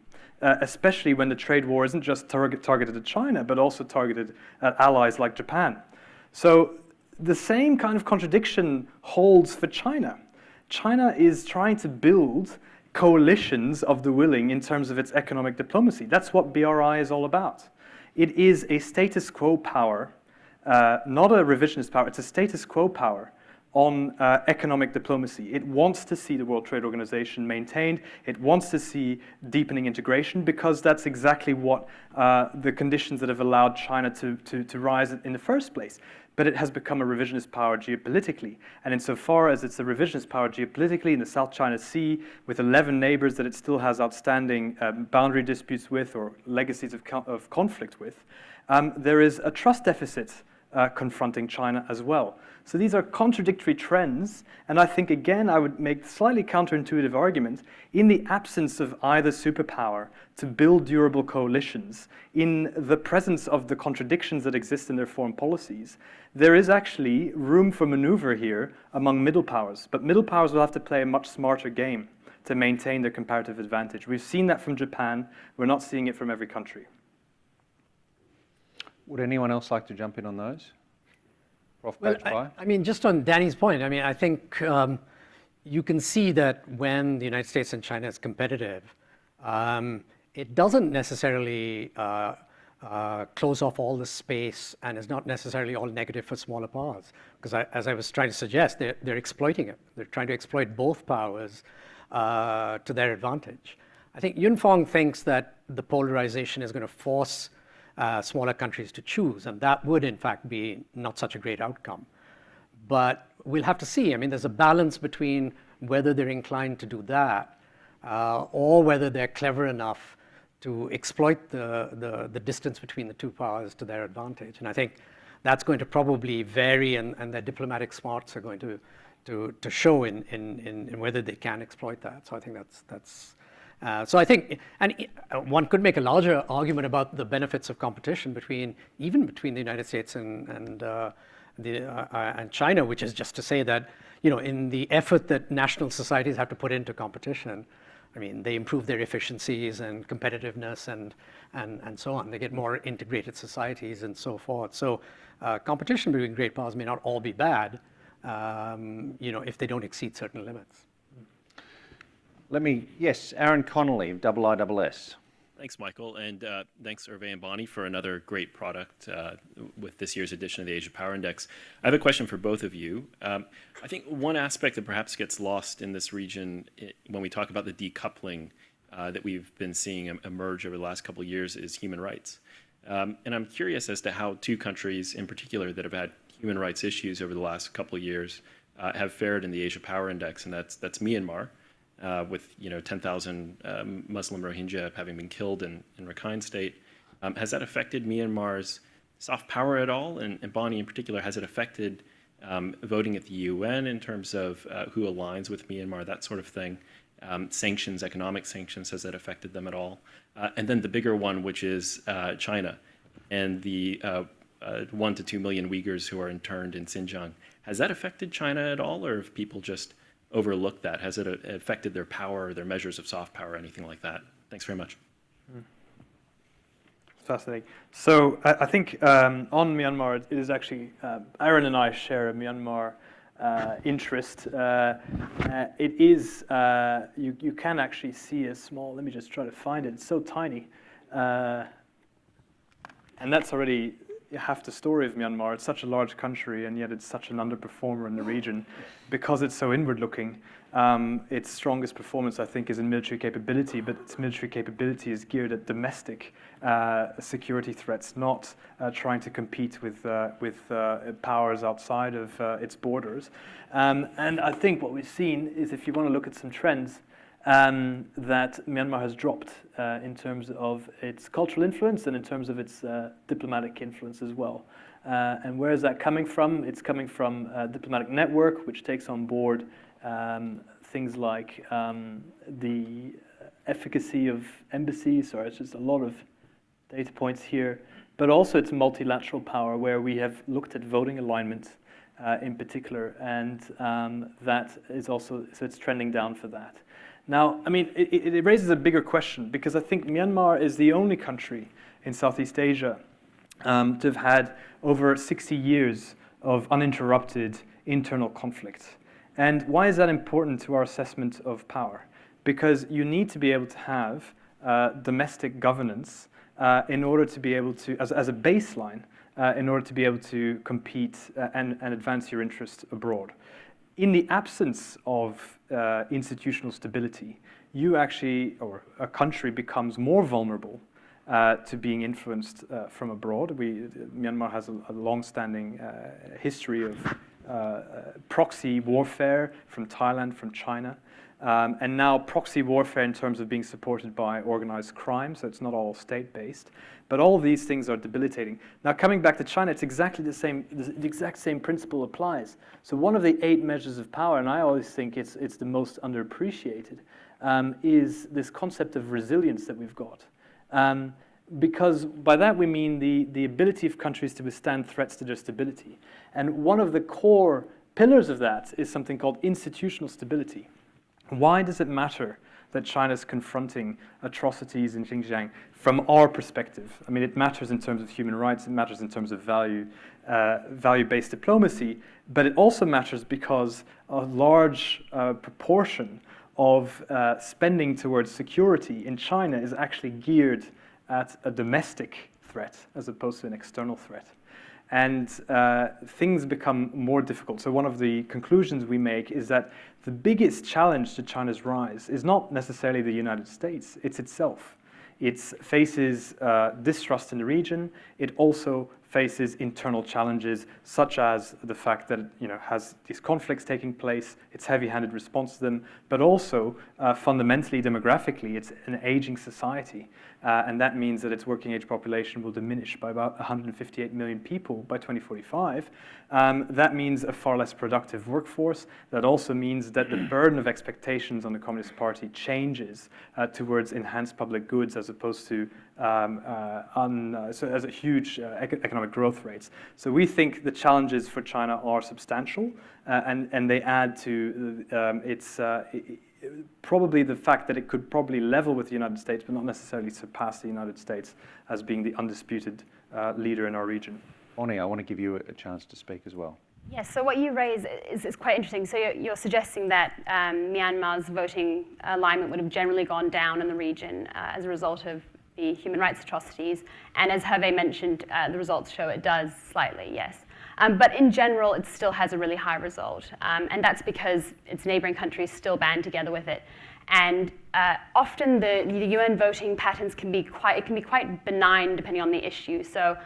especially when the trade war isn't just targeted at China, but also targeted at allies like Japan. So the same kind of contradiction holds for China. China is trying to build coalitions of the willing in terms of its economic diplomacy. That's what BRI is all about. It is a status quo power, not a revisionist power, it's a status quo power on economic diplomacy. It wants to see the World Trade Organization maintained. It wants to see deepening integration, because that's exactly what the conditions that have allowed China to rise in the first place. But it has become a revisionist power geopolitically. And insofar as it's a revisionist power geopolitically in the South China Sea, with 11 neighbors that it still has outstanding boundary disputes with, or legacies of conflict with, there is a trust deficit confronting China as well. So these are contradictory trends, and I think, again, I would make the slightly counterintuitive argument, in the absence of either superpower to build durable coalitions, in the presence of the contradictions that exist in their foreign policies, there is actually room for maneuver here among middle powers. But middle powers will have to play a much smarter game to maintain their comparative advantage. We've seen that from Japan. We're not seeing it from every country. Would anyone else like to jump in on those? Prof. Well, Bajpai? I mean, just on Danny's point, I mean, I think you can see that when the United States and China is competitive, it doesn't necessarily close off all the space, and is not necessarily all negative for smaller powers. Because as I was trying to suggest, they're exploiting it. They're trying to exploit both powers to their advantage. I think Yun-Fong thinks that the polarization is going to force smaller countries to choose, and that would in fact be not such a great outcome. But we'll have to see. I mean, there's a balance between whether they're inclined to do that or whether they're clever enough to exploit the distance between the two powers to their advantage. And I think that's going to probably vary, and their diplomatic smarts are going to show in whether they can exploit that. So I think that's so I think, and one could make a larger argument about the benefits of competition even between the United States and China, which is just to say that, you know, in the effort that national societies have to put into competition, I mean, they improve their efficiencies and competitiveness and so on. They get more integrated societies and so forth. So competition between great powers may not all be bad, you know, if they don't exceed certain limits. Yes, Aaron Connolly, IISS. Thanks, Michael, and thanks, Hervé and Bonnie, for another great product with this year's edition of the Asia Power Index. I have a question for both of you. I think one aspect that perhaps gets lost in this region when we talk about the decoupling that we've been seeing emerge over the last couple of years is human rights. And I'm curious as to how two countries in particular that have had human rights issues over the last couple of years have fared in the Asia Power Index, and that's Myanmar. With 10,000 Muslim Rohingya having been killed in Rakhine State. Has that affected Myanmar's soft power at all? And Bonnie in particular, has it affected voting at the UN in terms of who aligns with Myanmar, that sort of thing? Sanctions, economic sanctions, has that affected them at all? And then the bigger one, which is China and the 1 to 2 million Uyghurs who are interned in Xinjiang. Has that affected China at all, or have people just overlooked that? Has it affected their power, their measures of soft power, anything like that? Thanks very much. fascinating. So I think on Myanmar, it is actually, Aaron and I share a Myanmar interest. It is, you can actually see a small, let me just try to find it, it's so tiny. And that's already half the story of Myanmar. It's such a large country, and yet it's such an underperformer in the region because it's so inward-looking. Its strongest performance, I think, is in military capability, but its military capability is geared at domestic security threats, not trying to compete with powers outside of its borders. And I think what we've seen is, if you want to look at some trends, that Myanmar has dropped in terms of its cultural influence and in terms of its diplomatic influence as well. And where is that coming from? It's coming from a diplomatic network, which takes on board things like the efficacy of embassies. Sorry, it's just a lot of data points here. But also it's multilateral power, where we have looked at voting alignment in particular, and that is also, so it's trending down for that. Now, I mean, it raises a bigger question, because I think Myanmar is the only country in Southeast Asia to have had over 60 years of uninterrupted internal conflict. And why is that important to our assessment of power? Because you need to be able to have domestic governance in order to be able to, as a baseline, in order to be able to compete and advance your interests abroad. In the absence of institutional stability, you actually, or a country, becomes more vulnerable to being influenced from abroad. Myanmar has a long-standing history of proxy warfare from Thailand, from China, and now proxy warfare in terms of being supported by organized crime, so it's not all state-based. But all these things are debilitating. Now, coming back to China, it's exactly the same. The exact same principle applies. So one of the 8 measures of power, and I always think it's the most underappreciated, is this concept of resilience that we've got. Because by that we mean the ability of countries to withstand threats to their stability. And one of the core pillars of that is something called institutional stability. Why does it matter that China's confronting atrocities in Xinjiang from our perspective? I mean, it matters in terms of human rights, it matters in terms of value-based diplomacy, but it also matters because a large proportion of spending towards security in China is actually geared at a domestic threat as opposed to an external threat. And things become more difficult. So one of the conclusions we make is that the biggest challenge to China's rise is not necessarily the United States, it's itself. It faces distrust in the region. It also faces internal challenges, such as the fact that it has these conflicts taking place, its heavy-handed response to them, but also fundamentally, demographically, it's an aging society. And that means that its working age population will diminish by about 158 million people by 2045. That means a far less productive workforce. That also means that the burden of expectations on the Communist Party changes towards enhanced public goods as opposed to so as a huge economic growth rates. So we think the challenges for China are substantial, and they add to its probably the fact that it could probably level with the United States, but not necessarily surpass the United States as being the undisputed leader in our region. Bonnie, I want to give you a chance to speak as well. Yes, so what you raise is quite interesting. So you're suggesting that Myanmar's voting alignment would have generally gone down in the region as a result of the human rights atrocities. And as Hervé mentioned, the results show it does slightly, yes. But in general, it still has a really high result. And that's because its neighboring countries still band together with it. And often the UN voting patterns can be quite benign depending on the issue. So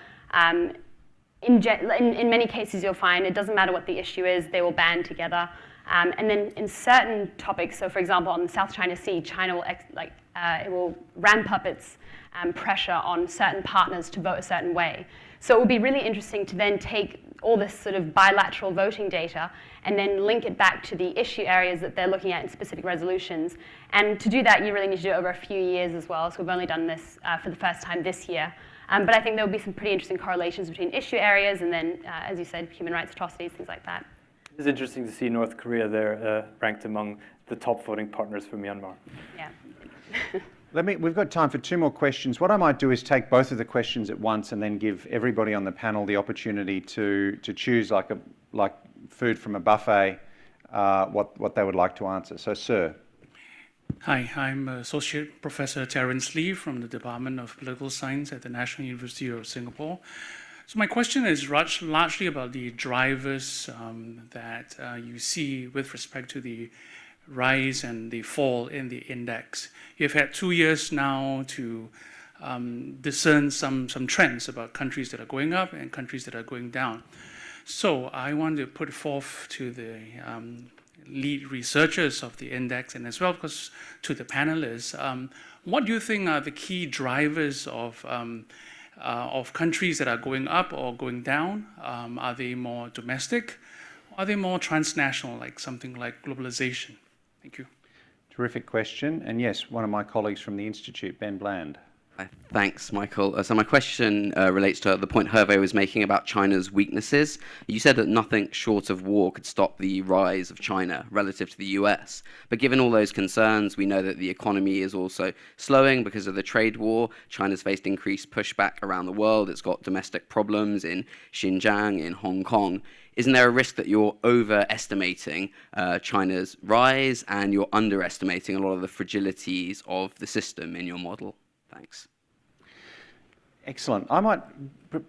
in many cases, you'll find it doesn't matter what the issue is, they will band together. And then in certain topics, so for example, on the South China Sea, China will it will ramp up its pressure on certain partners to vote a certain way. So it will be really interesting to then take all this sort of bilateral voting data and then link it back to the issue areas that they're looking at in specific resolutions. And to do that, you really need to do it over a few years as well. So we've only done this for the first time this year. But I think there will be some pretty interesting correlations between issue areas and then, as you said, human rights atrocities, things like that. It's interesting to see North Korea there ranked among the top voting partners for Myanmar. Yeah. We've got time for 2 more questions. What I might do is take both of the questions at once and then give everybody on the panel the opportunity to choose like food from a buffet, what they would like to answer. So, sir. Hi, I'm Associate Professor Terence Lee from the Department of Political Science at the National University of Singapore. So my question is largely about the drivers that you see with respect to the rise and the fall in the index. You've had 2 years now to discern some trends about countries that are going up and countries that are going down. So I want to put forth to the lead researchers of the index and as well because to the panelists, what do you think are the key drivers of countries that are going up or going down? Are they more domestic? Are they more transnational, like something like globalization? Thank you. Terrific question. And yes, one of my colleagues from the Institute, Ben Bland. Thanks, Michael. So my question relates to the point Hervé was making about China's weaknesses. You said that nothing short of war could stop the rise of China relative to the US. But given all those concerns, we know that the economy is also slowing because of the trade war. China's faced increased pushback around the world. It's got domestic problems in Xinjiang, in Hong Kong. Isn't there a risk that you're overestimating China's rise and you're underestimating a lot of the fragilities of the system in your model? Thanks. Excellent.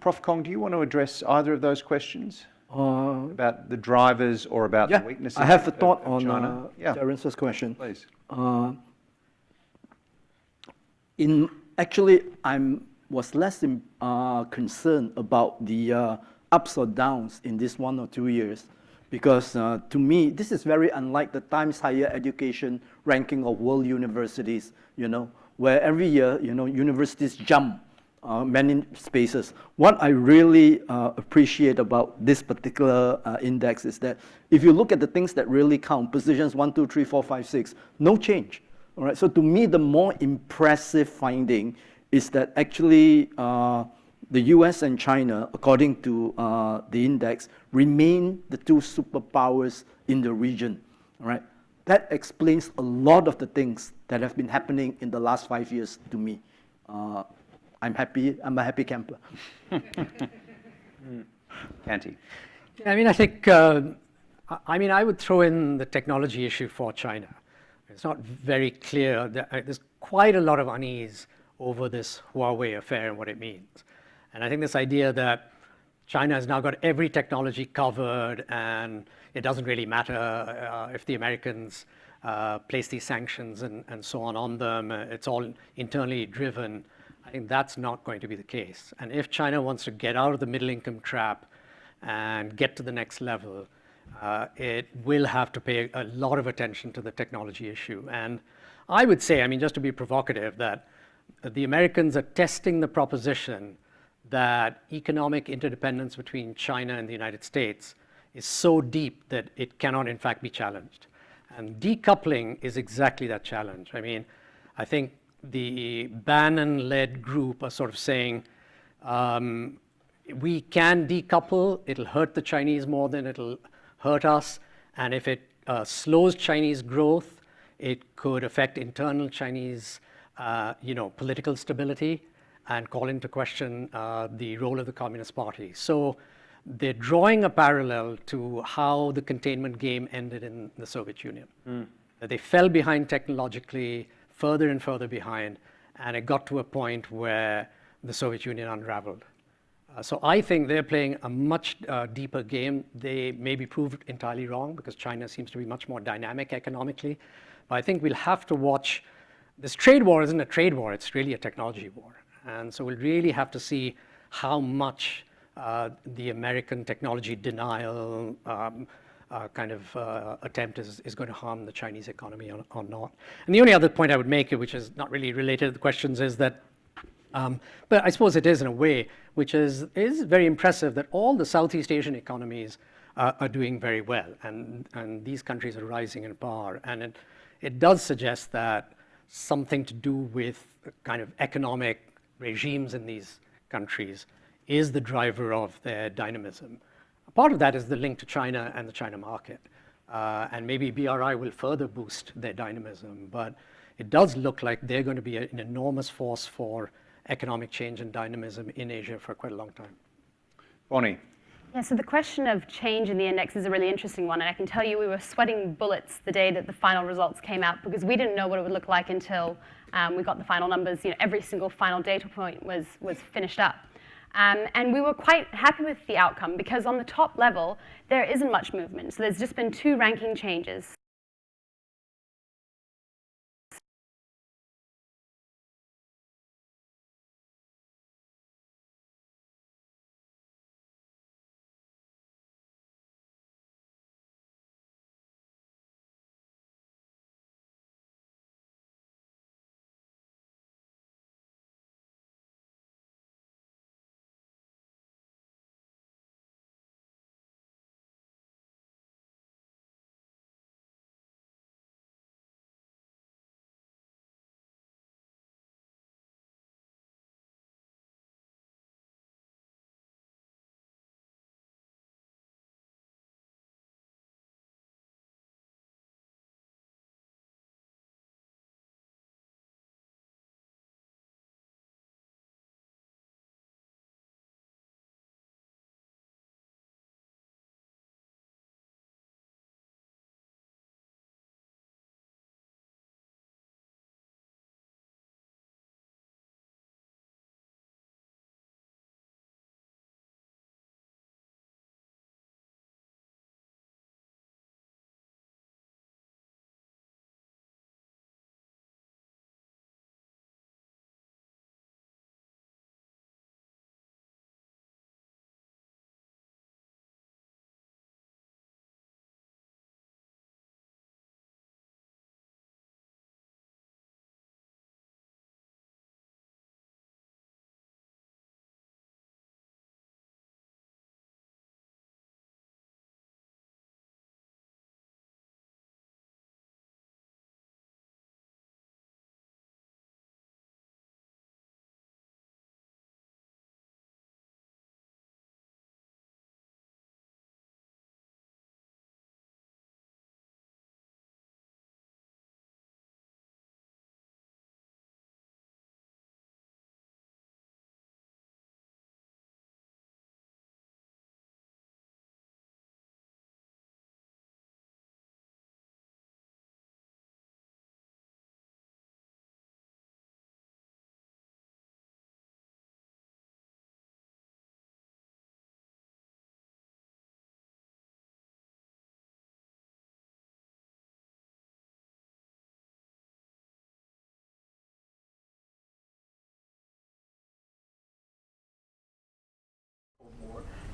Prof. Kong, do you want to address either of those questions? About the drivers or about the weaknesses? I have a thought of China? on Terence's question. Please. Actually, I was less concerned about the ups or downs in this 1 or 2 years, because to me, this is very unlike the Times Higher Education ranking of world universities, where every year, universities jump many spaces. What I really appreciate about this particular index is that if you look at the things that really count, positions 1, 2, 3, 4, 5, 6, no change. All right. So to me, the more impressive finding is that actually the US and China, according to the index, remain the 2 superpowers in the region. All right. That explains a lot of the things that have been happening in the last 5 years to me. I'm happy. I'm a happy camper. Kanti. I think, I would throw in the technology issue for China. It's not very clear. There's quite a lot of unease over this Huawei affair and what it means. And I think this idea that China has now got every technology covered and it doesn't really matter if the Americans place these sanctions and so on them, it's all internally driven. I think that's not going to be the case. And if China wants to get out of the middle income trap and get to the next level, it will have to pay a lot of attention to the technology issue. And I would say, just to be provocative, that the Americans are testing the proposition that economic interdependence between China and the United States is so deep that it cannot in fact be challenged. And decoupling is exactly that challenge. I think the Bannon-led group are sort of saying, we can decouple, it'll hurt the Chinese more than it'll hurt us, and if it slows Chinese growth, it could affect internal Chinese political stability and call into question the role of the Communist Party. So they're drawing a parallel to how the containment game ended in the Soviet Union. They fell behind technologically, further and further behind, and it got to a point where the Soviet Union unraveled. So I think they're playing a much deeper game. They may be proved entirely wrong because China seems to be much more dynamic economically. But I think we'll have to watch. This trade war isn't a trade war, it's really a technology war. And so we'll really have to see how much the American technology denial attempt is going to harm the Chinese economy or not. And the only other point I would make, which is not really related to the questions, is that, but I suppose it is in a way, which is very impressive that all the Southeast Asian economies are doing very well, and these countries are rising in power. And it does suggest that something to do with kind of economic regimes in these countries is the driver of their dynamism. Part of that is the link to China and the China market. And maybe BRI will further boost their dynamism, but it does look like they're going to be an enormous force for economic change and dynamism in Asia for quite a long time. Bonnie. Yeah, so the question of change in the index is a really interesting one, and I can tell you we were sweating bullets the day that the final results came out because we didn't know what it would look like until we got the final numbers. Every single final data point was finished up. And we were quite happy with the outcome because on the top level, there isn't much movement. So there's just been 2 ranking changes.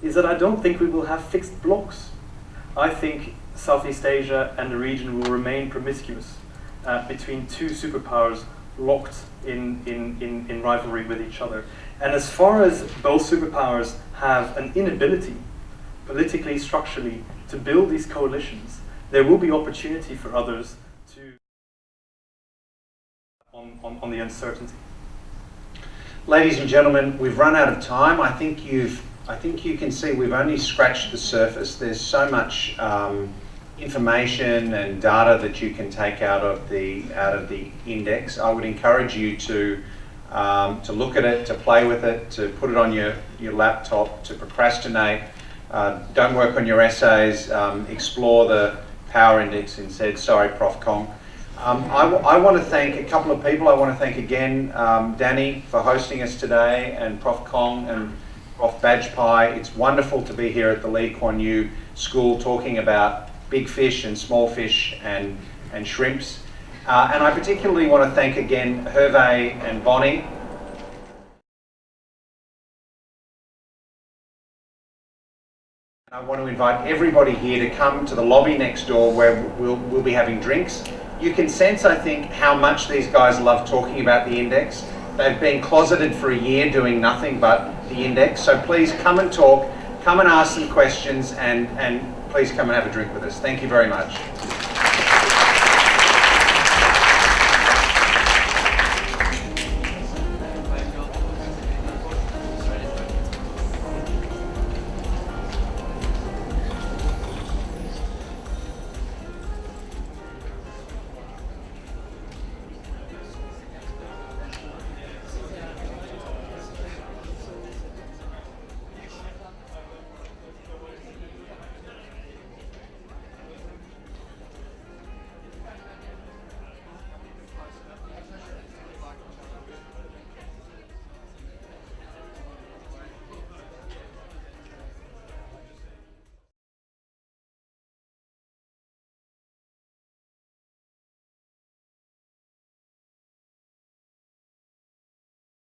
Is that I don't think we will have fixed blocks. I think Southeast Asia and the region will remain promiscuous between 2 superpowers locked in rivalry with each other. And as far as both superpowers have an inability, politically, structurally, to build these coalitions, there will be opportunity for others to on the uncertainty. Ladies and gentlemen, we've run out of time. I think you can see we've only scratched the surface. There's so much information and data that you can take out of the index. I would encourage you to look at it, to play with it, to put it on your laptop, to procrastinate. Don't work on your essays. Explore the power index instead. Sorry, Prof. Kong. I want to thank a couple of people. I want to thank again Danny for hosting us today, and Prof. Kong and Prof. Bajpai. It's wonderful to be here at the Lee Kuan Yew School talking about big fish and small fish and shrimps. And I particularly want to thank again Hervé and Bonnie. I want to invite everybody here to come to the lobby next door where we'll be having drinks. You can sense, I think, how much these guys love talking about the index. They've been closeted for a year doing nothing but the index. So please come and talk, come and ask some questions, and please come and have a drink with us. Thank you very much.